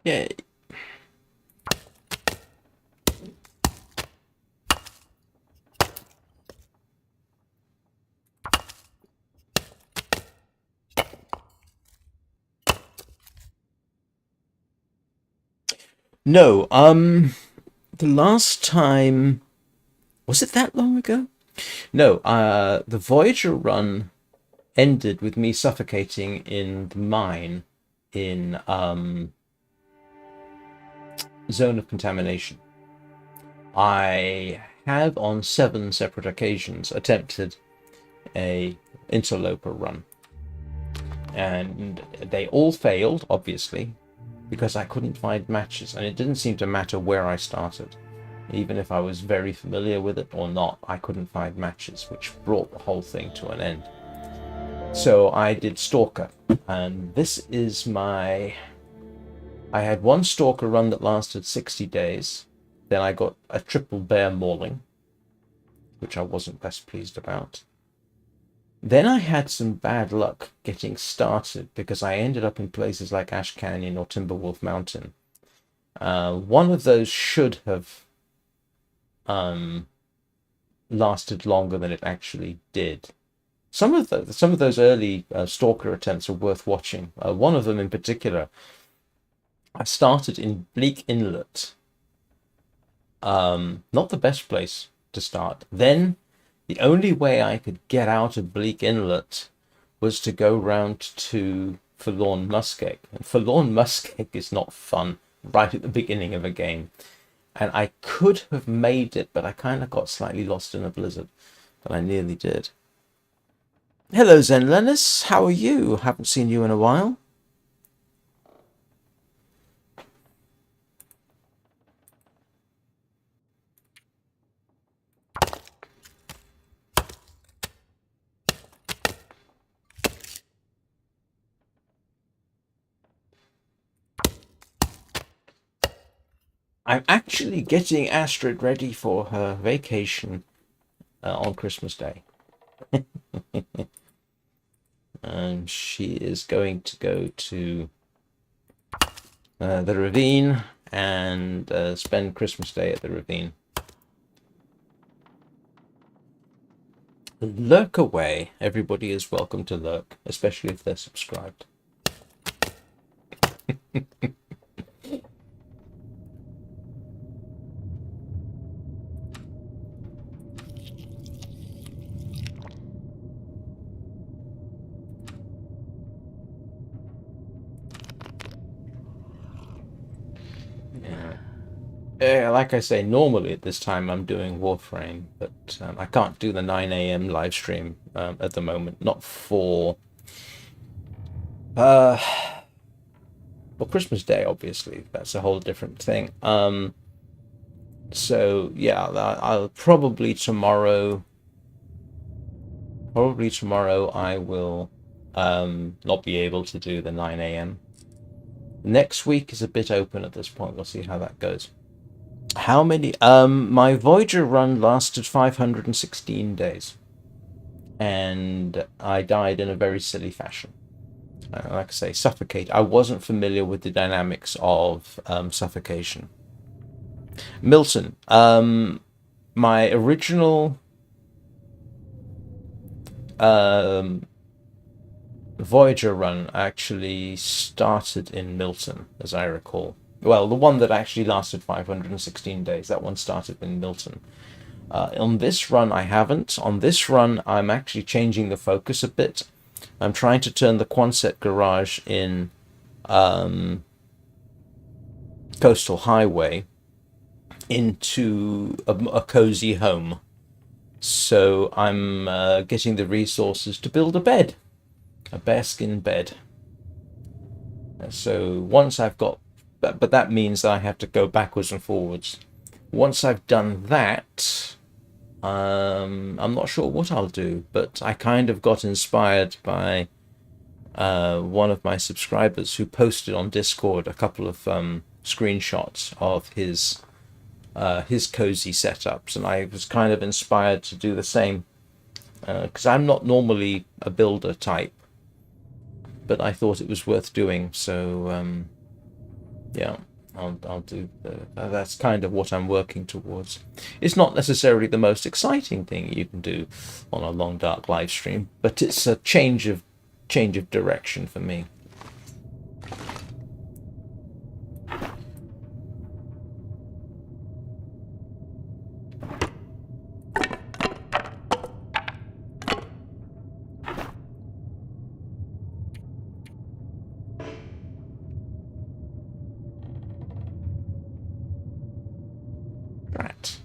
Yay. No, the last time, was it that long ago? No, the Voyager run ended with me suffocating in the mine in zone of contamination. I have on 7 separate occasions attempted a interloper run, and they all failed, obviously, because I couldn't find matches, and it didn't seem to matter where I started. Even if I was very familiar with it or not, I couldn't find matches, which brought the whole thing to an end. So I did Stalker, and this is my... I had one Stalker run that lasted 60 days. Then I got a triple bear mauling, which I wasn't best pleased about. Then I had some bad luck getting started because I ended up in places like Ash Canyon or Timberwolf Mountain. One of those should have lasted longer than it actually did. Some of those early Stalker attempts are worth watching. One of them in particular, I started in Bleak Inlet. Not the best place to start. Then the only way I could get out of Bleak Inlet was to go round to Forlorn Muskeg. And Forlorn Muskeg is not fun right at the beginning of a game. And I could have made it, but I kind of got slightly lost in a blizzard. But I nearly did. Hello, Zen Lennis. How are you? Haven't seen you in a while. I'm actually getting Astrid ready for her vacation on Christmas Day. And she is going to go to the ravine and spend Christmas Day at the ravine. Lurk away. Everybody is welcome to lurk, especially if they're subscribed. Like I say, normally at this time I'm doing Warframe, but I can't do the 9 a.m. live stream at the moment. Not for Christmas Day, obviously. That's a whole different thing. So yeah, I'll probably tomorrow. Probably tomorrow I will not be able to do the 9 a.m. Next week is a bit open at this point. We'll see how that goes. How many? My Voyager run lasted 516 days. And I died in a very silly fashion. Like I say, suffocate. I wasn't familiar with the dynamics of suffocation. Milton, my original Voyager run actually started in Milton, as I recall. Well, the one that actually lasted 516 days, that one started in Milton. On this run, I haven't. On this run, I'm actually changing the focus a bit. I'm trying to turn the Quonset garage in Coastal Highway into a cozy home. So I'm getting the resources to build a bed, a bearskin bed. So once I've got, but that means that I have to go backwards and forwards. Once I've done that, I'm not sure what I'll do, but I kind of got inspired by one of my subscribers who posted on Discord a couple of screenshots of his cozy setups, and I was kind of inspired to do the same because I'm not normally a builder type, but I thought it was worth doing. So yeah, I'll do that's kind of what I'm working towards. It's not necessarily the most exciting thing you can do on a long dark live stream, but it's a change of direction for me. Right.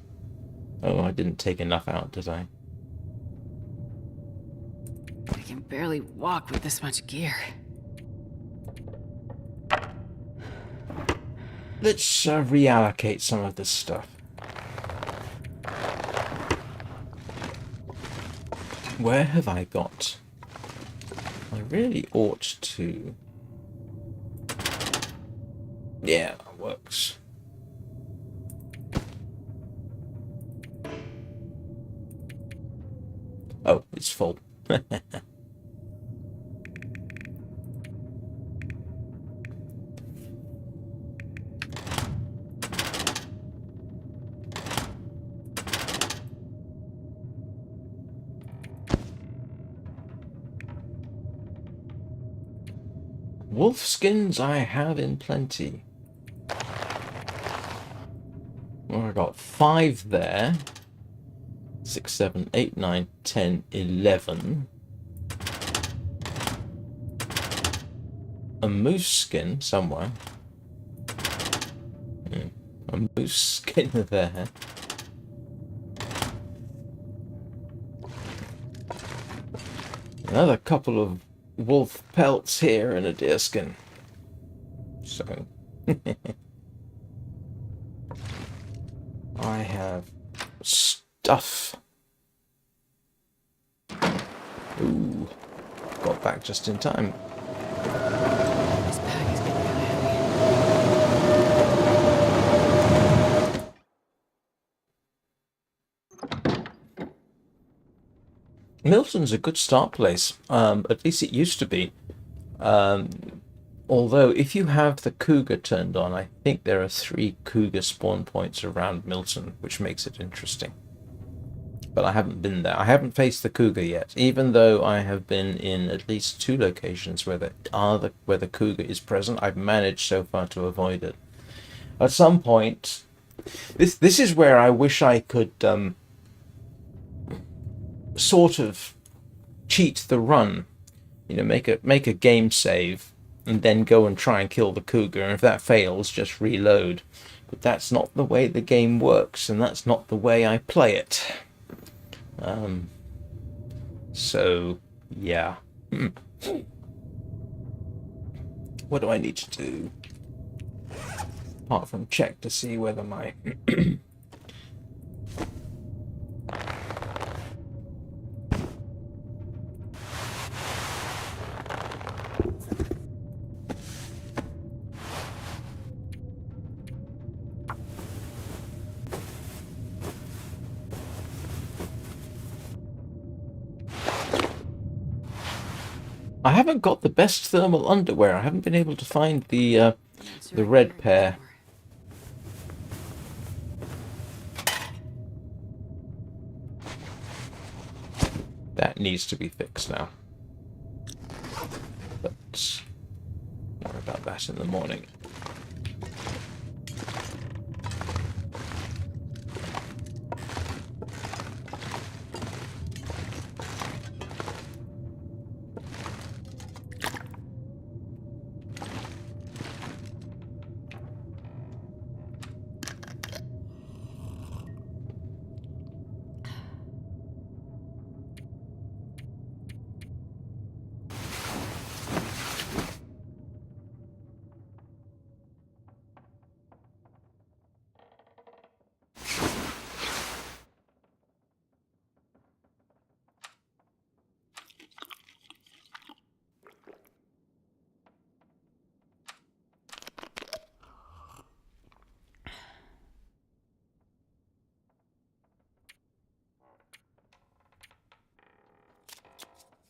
Oh, I didn't take enough out, did I? I can barely walk with this much gear. Let's reallocate some of this stuff. Where have I got? I really ought to. Yeah, that works. Oh, it's full. Wolf skins I have in plenty. Well, I got 5 there. 6, 7, 8, 9, 10, 11. A moose skin somewhere. A moose skin there. Another couple of wolf pelts here and a deer skin. So I have stuff. Ooh, got back just in time. This bag is getting kind of heavy. Milton's a good start place. At least it used to be. Although, if you have the cougar turned on, I think there are 3 cougar spawn points around Milton, which makes it interesting. But I haven't been there. I haven't faced the cougar yet, even though I have been in at least 2 locations where the cougar is present. I've managed so far to avoid it. At some point, this is where I wish I could sort of cheat the run. You know, make a game save and then go and try and kill the cougar, and if that fails, just reload. But that's not the way the game works, and that's not the way I play it. So, yeah. What do I need to do? Apart from check to see whether my... I haven't got the best thermal underwear. I haven't been able to find the red pair. That needs to be fixed now. But worry about that in the morning.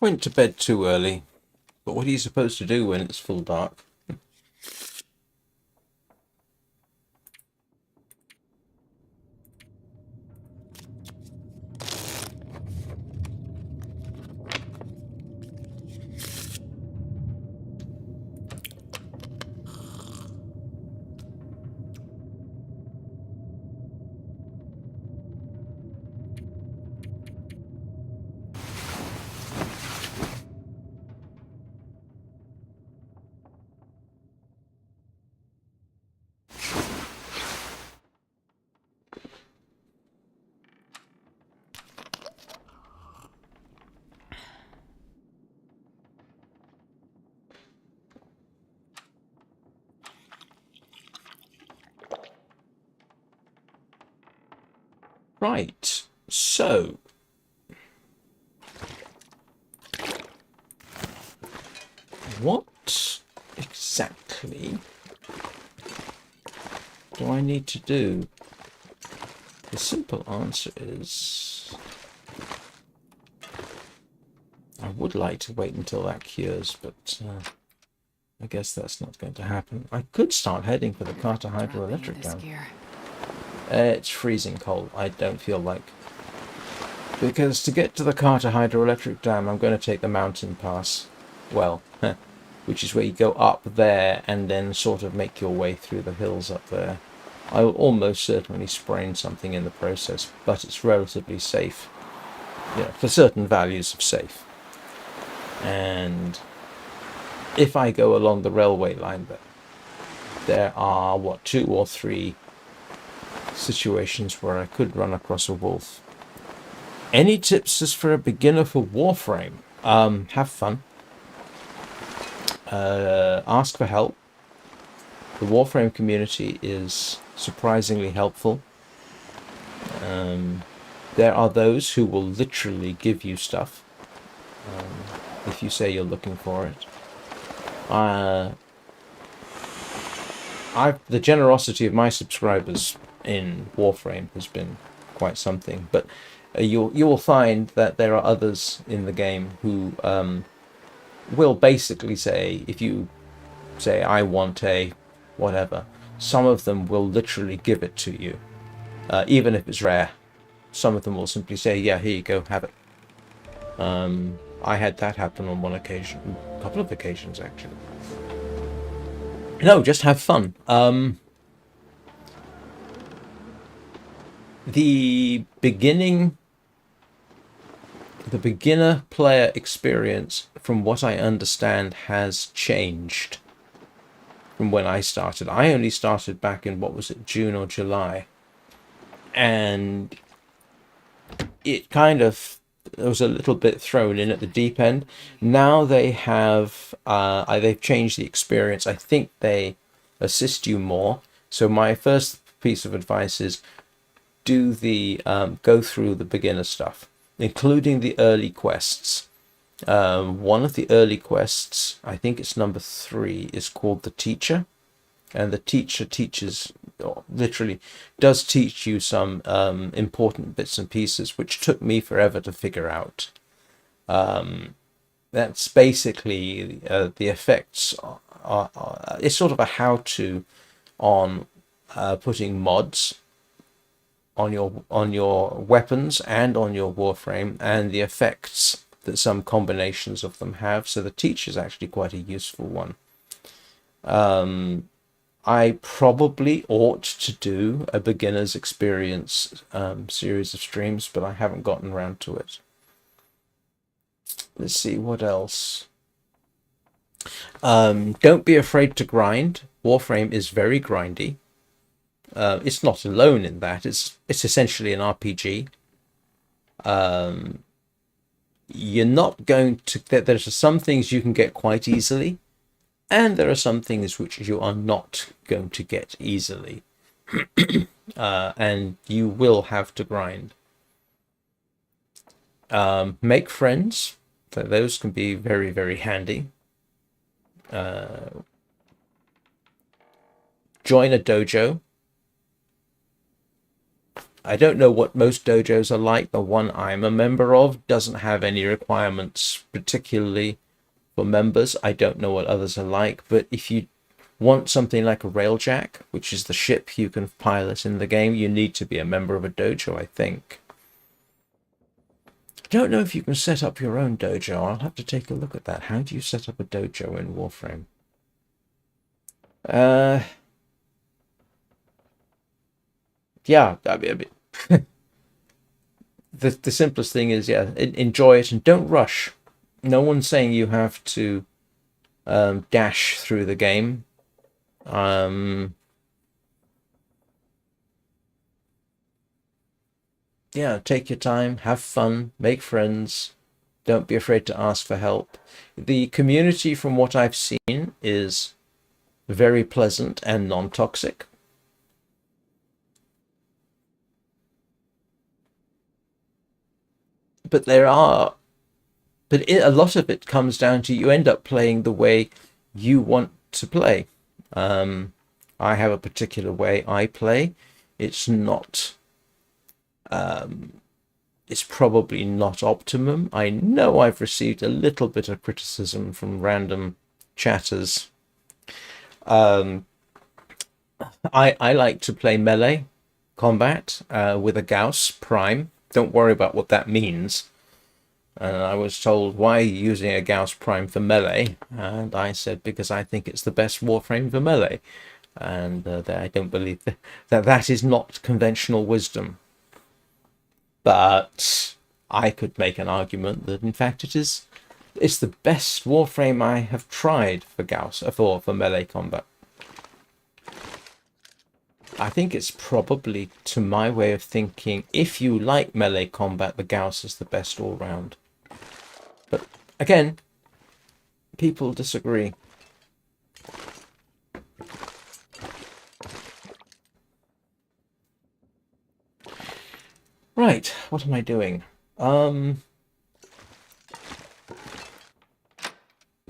Went to bed too early, but what are you supposed to do when it's full dark? Right, so what exactly do I need to do? The simple answer is I would like to wait until that cures, but I guess that's not going to happen. I could start heading for the Carter hydroelectric dam. It's freezing cold. I don't feel like... Because to get to the Carter hydroelectric dam, I'm going to take the mountain pass. Well, which is where you go up there and then sort of make your way through the hills up there. I will almost certainly sprain something in the process, but it's relatively safe, for certain values of safe. And if I go along the railway line, there are, 2 or 3 situations where I could run across a wolf. Any tips as for a beginner for Warframe? Have fun. Ask for help. The Warframe community is surprisingly helpful. There are those who will literally give you stuff if you say you're looking for it. The generosity of my subscribers in Warframe has been quite something, but you will find that there are others in the game who will basically say, if you say I want a whatever, some of them will literally give it to you, even if it's rare. Some of them will simply say, yeah, here you go, have it. I had that happen on one occasion, a couple of occasions actually. No, just have fun. The beginner player experience, from what I understand, has changed from when I started. I only started back in, June or July, and it was a little bit thrown in at the deep end. Now they have they've changed the experience. I think they assist you more. So my first piece of advice is do go through the beginner stuff, including the early quests. One of the early quests, I think it's number 3, is called the Teacher, and the Teacher literally does teach you some important bits and pieces, which took me forever to figure out. That's basically the effects it's sort of a how-to on putting mods on your weapons and on your Warframe, and the effects that some combinations of them have. So the Teacher is actually quite a useful one. I probably ought to do a beginner's experience series of streams, but I haven't gotten around to it. Let's see, what else? Don't be afraid to grind. Warframe is very grindy. It's not alone in that. It's essentially an RPG. You're not going to... There's some things you can get quite easily, and there are some things which you are not going to get easily. And you will have to grind. Make friends. Those can be very, very handy. Join a dojo. I don't know what most dojos are like. The one I'm a member of doesn't have any requirements particularly for members. I don't know what others are like, but if you want something like a railjack, which is the ship you can pilot in the game, you need to be a member of a dojo, I think. I don't know if you can set up your own dojo. I'll have to take a look at that. How do you set up a dojo in Warframe? Yeah, I mean the simplest thing is, enjoy it and don't rush. No one's saying you have to dash through the game. Take your time, have fun, make friends. Don't be afraid to ask for help. The community, from what I've seen, is very pleasant and non-toxic. But a lot of it comes down to you end up playing the way you want to play. I have a particular way I play. It's not... it's probably not optimum. I know I've received a little bit of criticism from random chatters. I like to play melee combat with a Gauss Prime. Don't worry about what that means. And I was told, why are you using a Gauss Prime for melee? And I said, because I think it's the best Warframe for melee. and that I don't believe that is not conventional wisdom. But I could make an argument that in fact it's the best warframe I have tried for Gauss for melee combat. I think it's probably, to my way of thinking, if you like melee combat, the Gauss is the best all round. But again, people disagree. Right, what am I doing?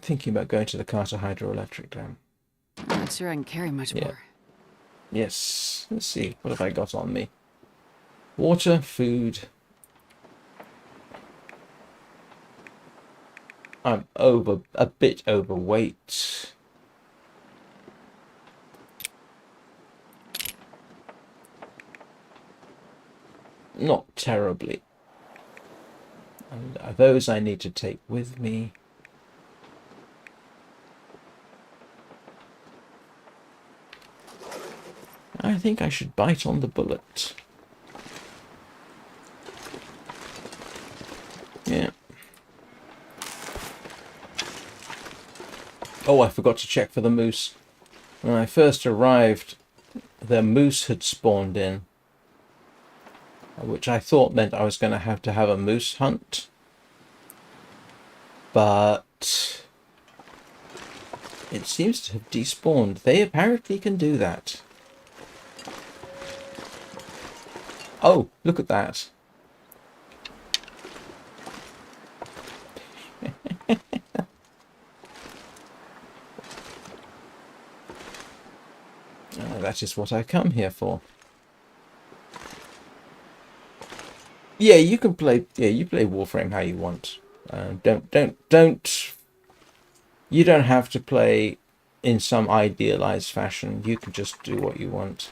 Thinking about going to the Carter hydroelectric dam. I'm not sure I can carry much more. Yes, let's see, what have I got on me? Water, food. I'm a bit overweight. Not terribly. And those I need to take with me. I think I should bite on the bullet. Yeah. Oh, I forgot to check for the moose. When I first arrived, the moose had spawned in, which I thought meant I was going to have a moose hunt. But it seems to have despawned. They apparently can do that. Oh, look at that. That is what I come here for. Yeah, you can play. Yeah, you play Warframe how you want. Don't. You don't have to play in some idealized fashion. You can just do what you want.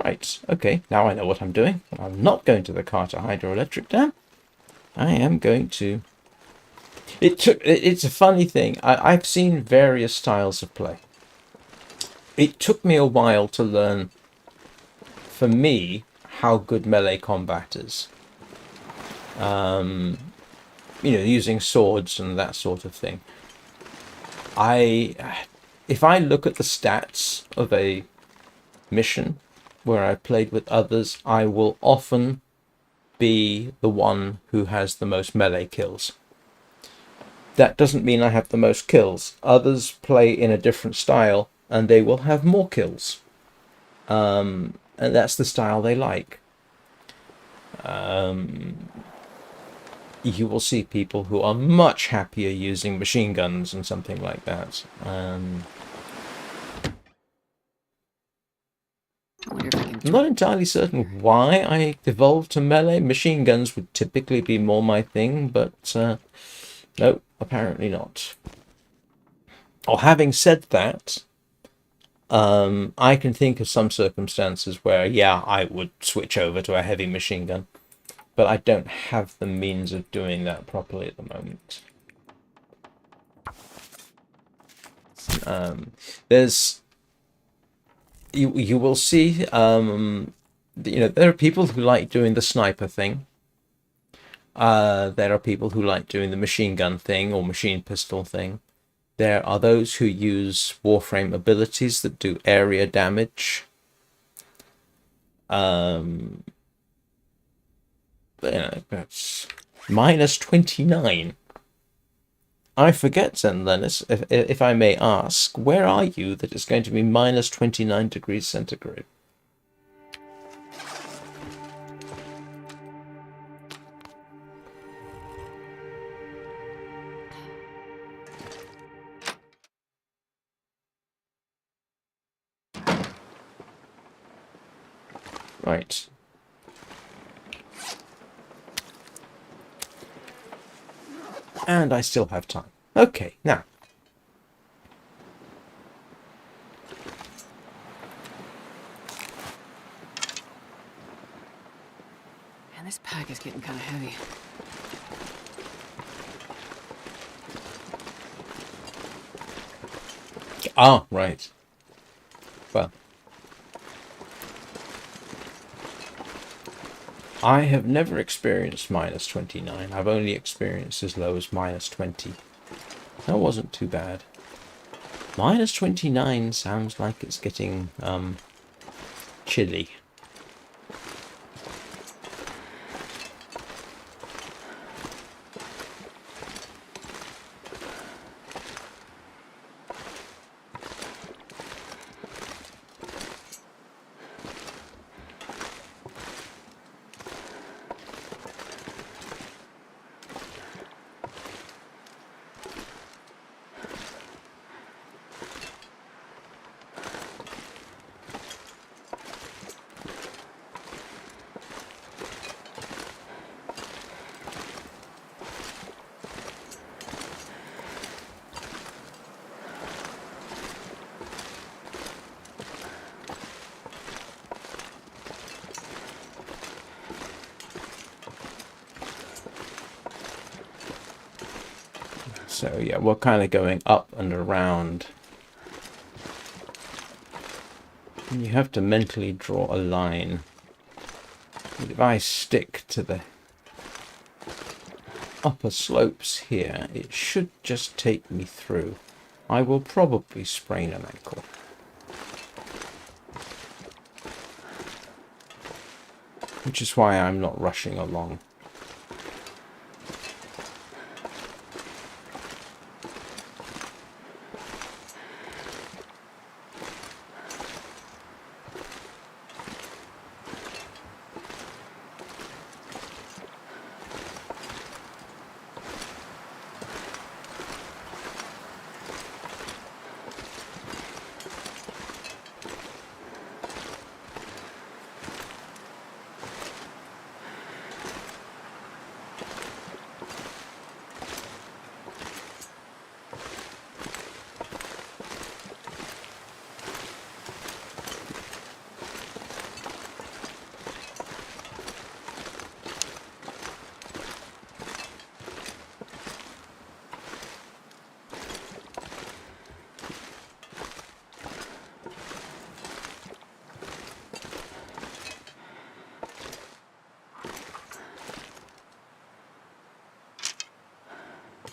Right, okay, now I know what I'm doing. I'm not going to the Carter hydroelectric dam. I am going to... It's a funny thing. I've seen various styles of play. It took me a while to learn, for me, how good melee combat is. You know, using swords and that sort of thing. If I look at the stats of a mission where I've played with others, I will often be the one who has the most melee kills. That doesn't mean I have the most kills. Others play in a different style and they will have more kills. And that's the style they like. You will see people who are much happier using machine guns and something like that. I'm not entirely certain why I evolved to melee. Machine guns would typically be more my thing, but no, apparently not. Or having said that, I can think of some circumstances where, yeah, I would switch over to a heavy machine gun, but I don't have the means of doing that properly at the moment. There's... You will see, you know, there are people who like doing the sniper thing. There are people who like doing the machine gun thing or machine pistol thing. There are those who use Warframe abilities that do area damage. But, you know, that's -29. I forget, Zenlenis, if I may ask, where are you that it's going to be -29 degrees centigrade? Right. And I still have time. Okay, now. Man, this pack is getting kind of heavy. Ah, right. Well, I have never experienced minus 29. I've only experienced as low as minus 20. That wasn't too bad. Minus 29 sounds like it's getting chilly. So yeah, we're kind of going up and around. And you have to mentally draw a line. And if I stick to the upper slopes here, it should just take me through. I will probably sprain an ankle. Which is why I'm not rushing along.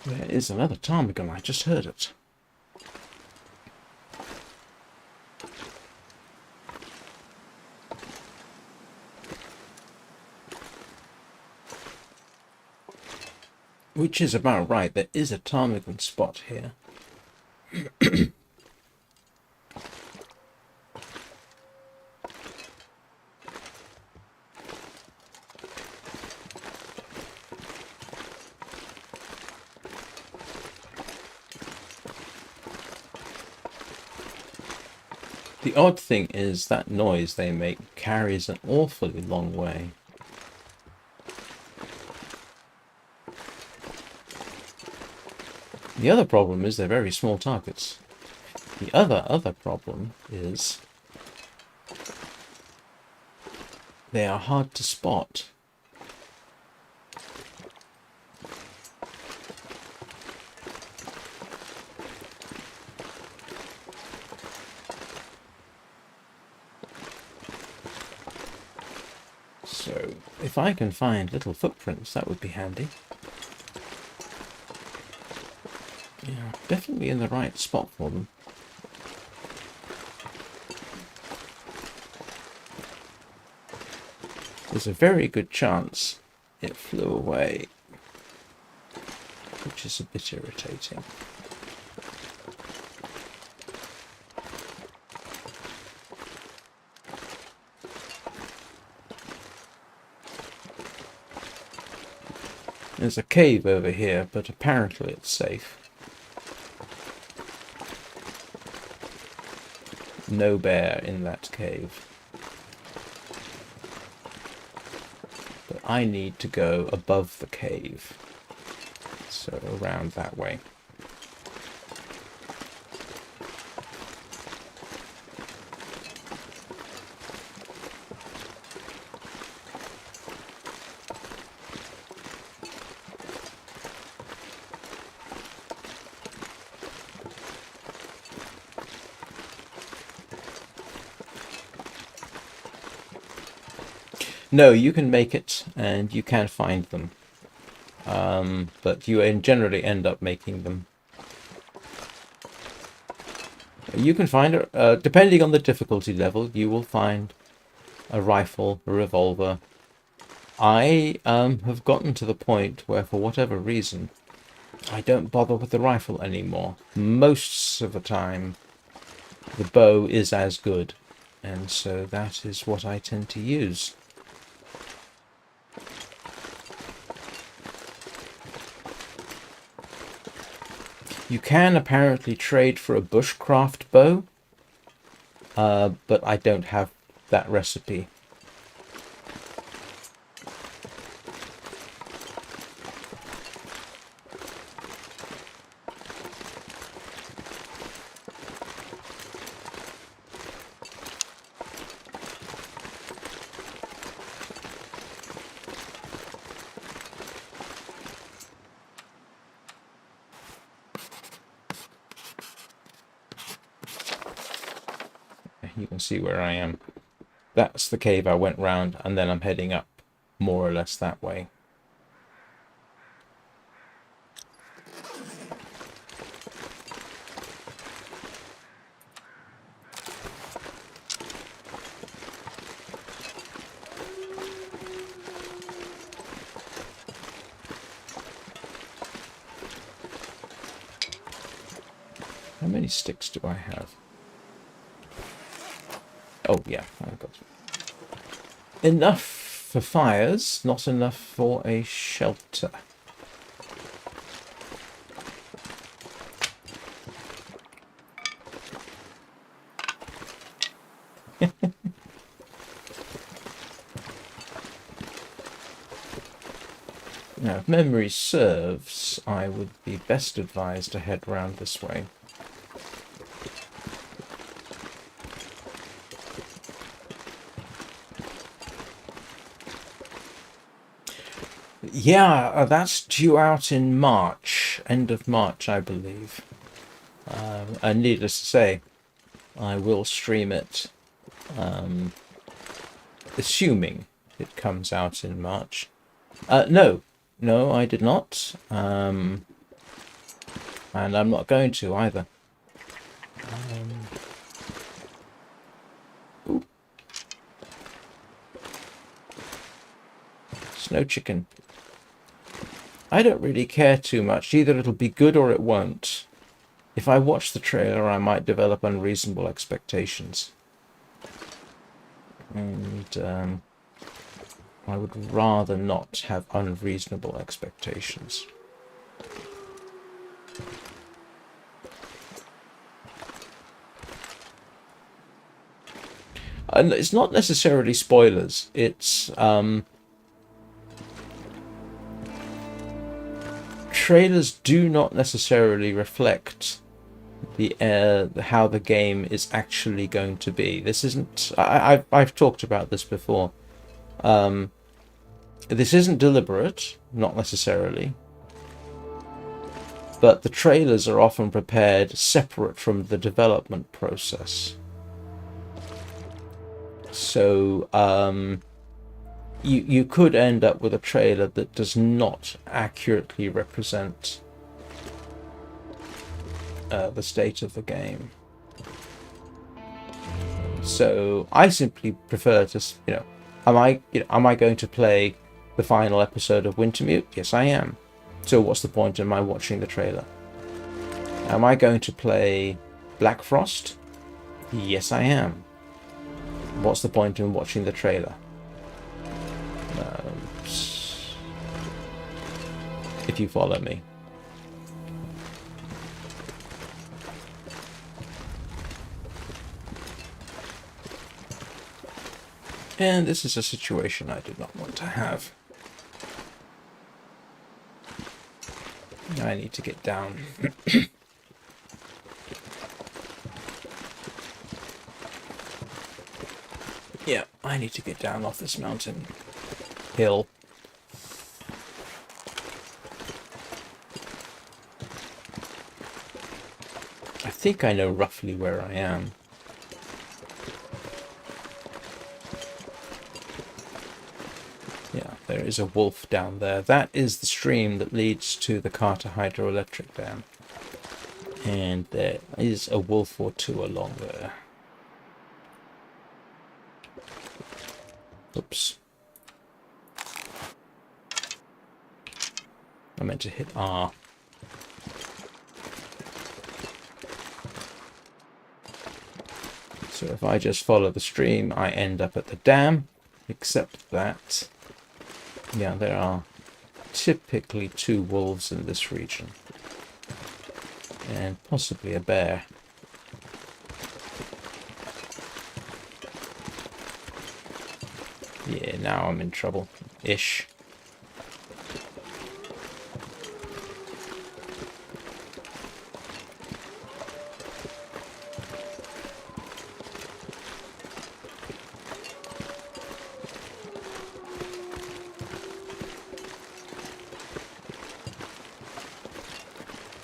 There is another ptarmigan, I just heard it. Which is about right, there is a ptarmigan spot here. The odd thing is that noise they make carries an awfully long way. The other problem is they're very small targets. The other problem is they are hard to spot. So, if I can find little footprints, that would be handy. Yeah, definitely in the right spot for them. There's a very good chance it flew away, which is a bit irritating. There's a cave over here, but apparently it's safe. No bear in that cave. But I need to go above the cave. So around that way. No, you can make it, and you can find them. But you generally end up making them. You can find, depending on the difficulty level, you will find a rifle, a revolver. I have gotten to the point where, for whatever reason, I don't bother with the rifle anymore. Most of the time, the bow is as good, and so that is what I tend to use. You can apparently trade for a bushcraft bow, but I don't have that recipe. You can see where I am. That's the cave I went round, and then I'm heading up more or less that way. How many sticks do I have? Oh, yeah, I've got enough for fires, not enough for a shelter. Now, if memory serves, I would be best advised to head round this way. Yeah, that's due out in March, end of March, I believe. And needless to say, I will stream it, assuming it comes out in March. No, I did not. And I'm not going to either. Snow chicken. I don't really care too much. Either it'll be good or it won't. If I watch the trailer, I might develop unreasonable expectations. And I would rather not have unreasonable expectations. And it's not necessarily spoilers. It's trailers do not necessarily reflect the how the game is actually going to be. This isn't. I've talked about this before. This isn't deliberate, not necessarily. But the trailers are often prepared separate from the development process. So you could end up with a trailer that does not accurately represent the state of the game. So I simply prefer to, am I going to play the final episode of Wintermute? Yes, I am. So what's the point in my watching the trailer? Am I going to play Black Frost? Yes, I am. What's the point in watching the trailer? If you follow me. And this is a situation I did not want to have. I need to get down. Yeah, I need to get down off this mountain hill. I think I know roughly where I am. Yeah, there is a wolf down there. That is the stream that leads to the Carter hydroelectric dam. And there is a wolf or two along there. Oops. I meant to hit R. So if I just follow the stream, I end up at the dam. Except that, yeah, there are typically 2 wolves in this region. And possibly a bear. Yeah, now I'm in trouble. Ish.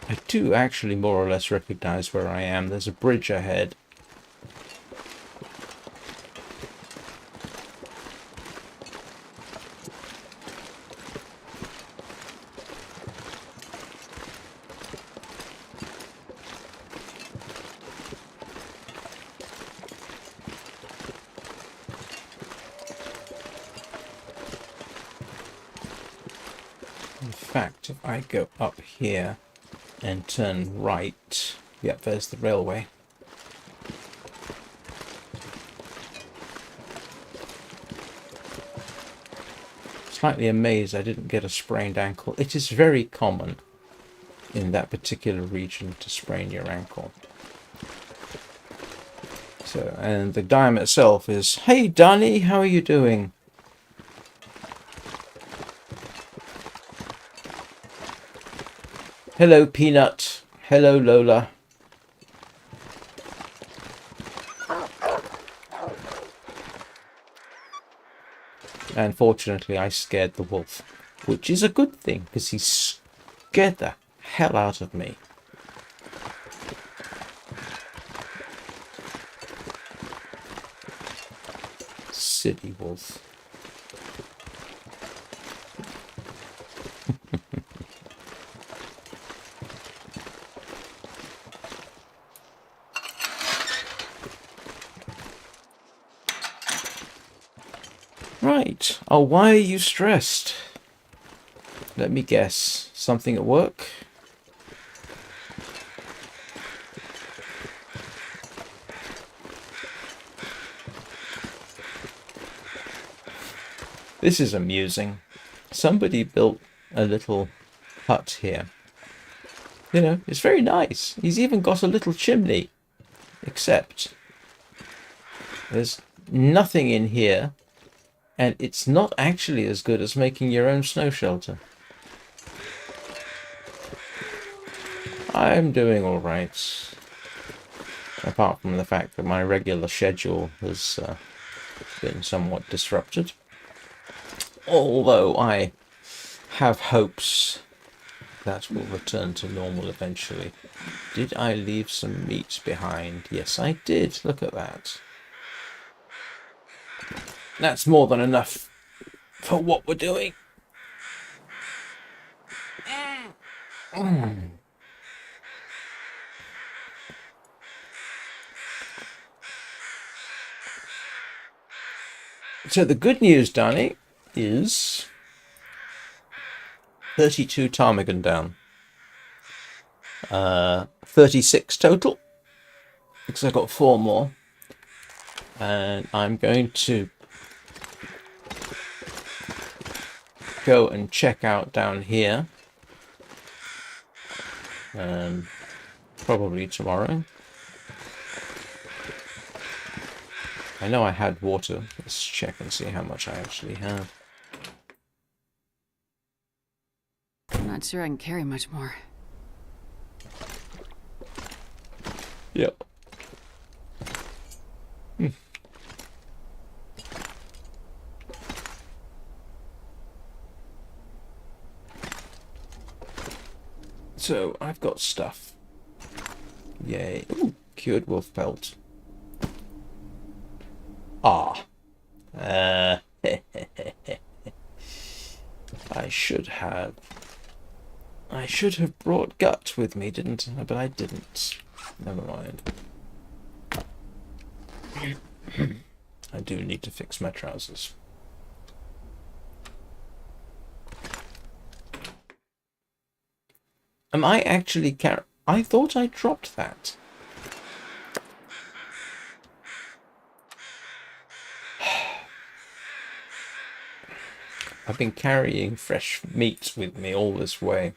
I do actually more or less recognize where I am. There's a bridge ahead. In fact, if I go up here and turn right, yep, there's the railway. Slightly amazed I didn't get a sprained ankle. It is very common in that particular region to sprain your ankle. So, and the dime itself is, "Hey Donnie, how are you doing?" Hello Peanut. Hello Lola. And fortunately I scared the wolf, which is a good thing because he scared the hell out of me. Silly wolf. Right. Oh, why are you stressed? Let me guess. Something at work? This is amusing. Somebody built a little hut here. You know, it's very nice. He's even got a little chimney. Except there's nothing in here. And it's not actually as good as making your own snow shelter. I'm doing all right. Apart from the fact that my regular schedule has been somewhat disrupted. Although I have hopes that will return to normal eventually. Did I leave some meat behind? Yes, I did. Look at that. That's more than enough for what we're doing. So the good news, Danny, is 32 ptarmigan down. 36 total. Because I got 4 more. And I'm going to go and check out down here. Probably tomorrow. I know I had water. Let's check and see how much I actually have. I'm not sure I can carry much more. Yep. So, I've got stuff. Yay. Ooh, cured wolf pelt. Ah. should have brought gut with me, didn't I? But I didn't. Never mind. I do need to fix my trousers. Am I actually I thought I dropped that. I've been carrying fresh meat with me all this way.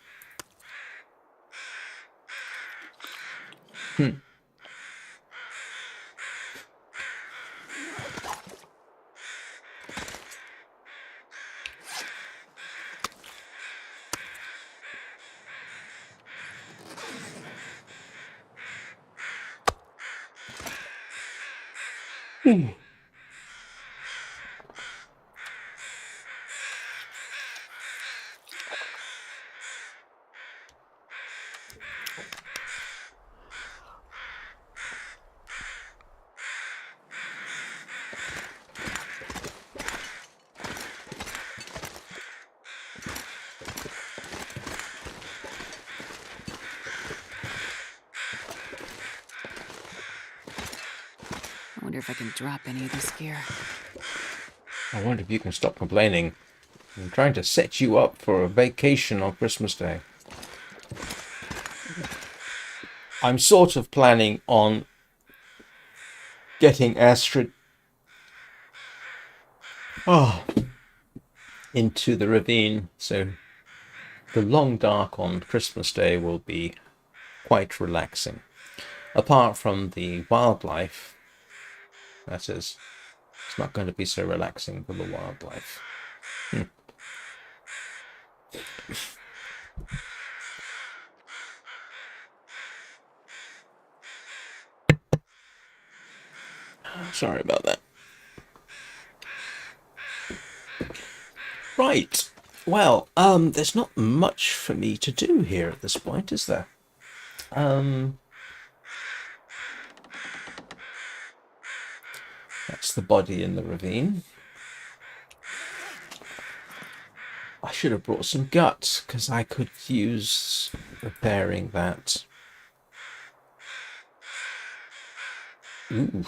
I wonder if I can drop any of this gear. I wonder if you can stop complaining. I'm trying to set you up for a vacation on Christmas Day. I'm sort of planning on getting Astrid into the ravine, so the long dark on Christmas Day will be quite relaxing. Apart from the wildlife, that is, it's not going to be so relaxing for the wildlife. Sorry about that. Right. Well, there's not much for me to do here at this point, is there? That's the body in the ravine. I should have brought some guts, because I could use repairing that. Ooh.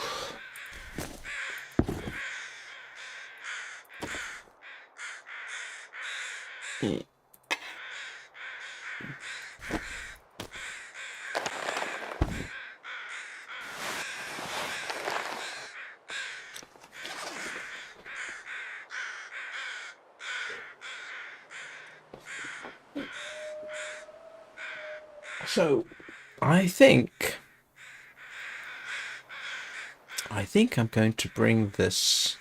So, I think I'm going to bring this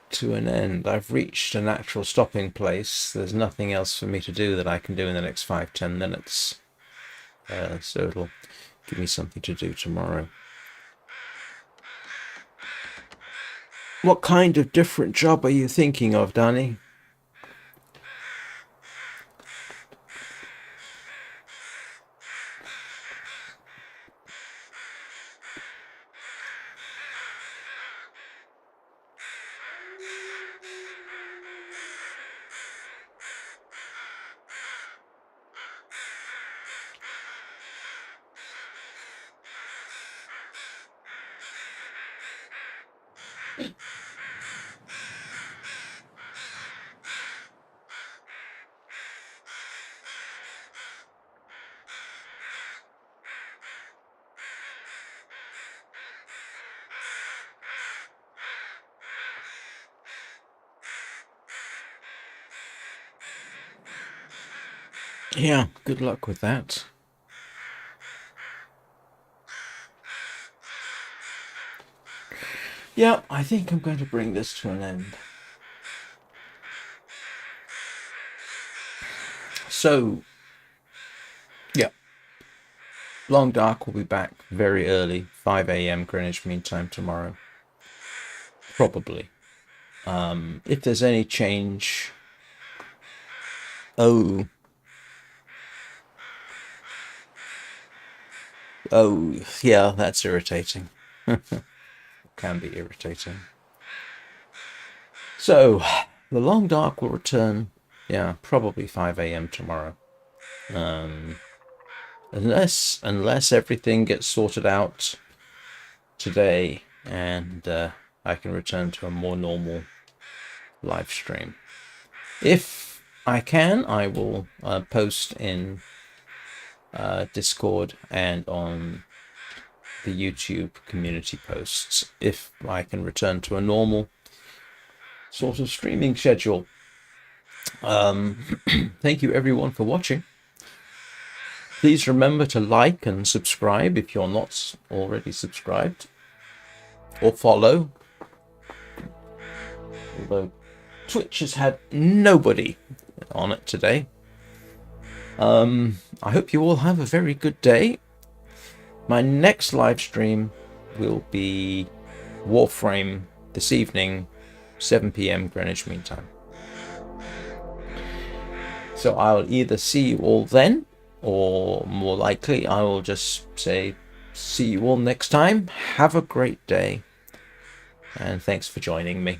to an end. I've reached a natural stopping place. There's nothing else for me to do that I can do in the next 5-10 minutes. So it'll give me something to do tomorrow. What kind of different job are you thinking of, Danny? Yeah, good luck with that. Yeah, I think I'm going to bring this to an end. So, yeah. Long Dark will be back very early, 5 a.m. Greenwich Mean Time tomorrow. Probably. If there's any change... Oh, yeah, that's irritating. Can be irritating. So, The long dark will return, yeah, probably 5 a.m. tomorrow. Unless everything gets sorted out today and I can return to a more normal live stream. If I can, I will post in Discord and on the YouTube community posts if I can return to a normal sort of streaming schedule. Thank you everyone for watching. Please remember to like and subscribe if you're not already subscribed, or follow, although Twitch has had nobody on it today. I hope you all have a very good day. My next live stream will be Warframe this evening, 7 p.m. Greenwich Mean Time. So I'll either see you all then, or more likely I will just say see you all next time. Have a great day, and thanks for joining me.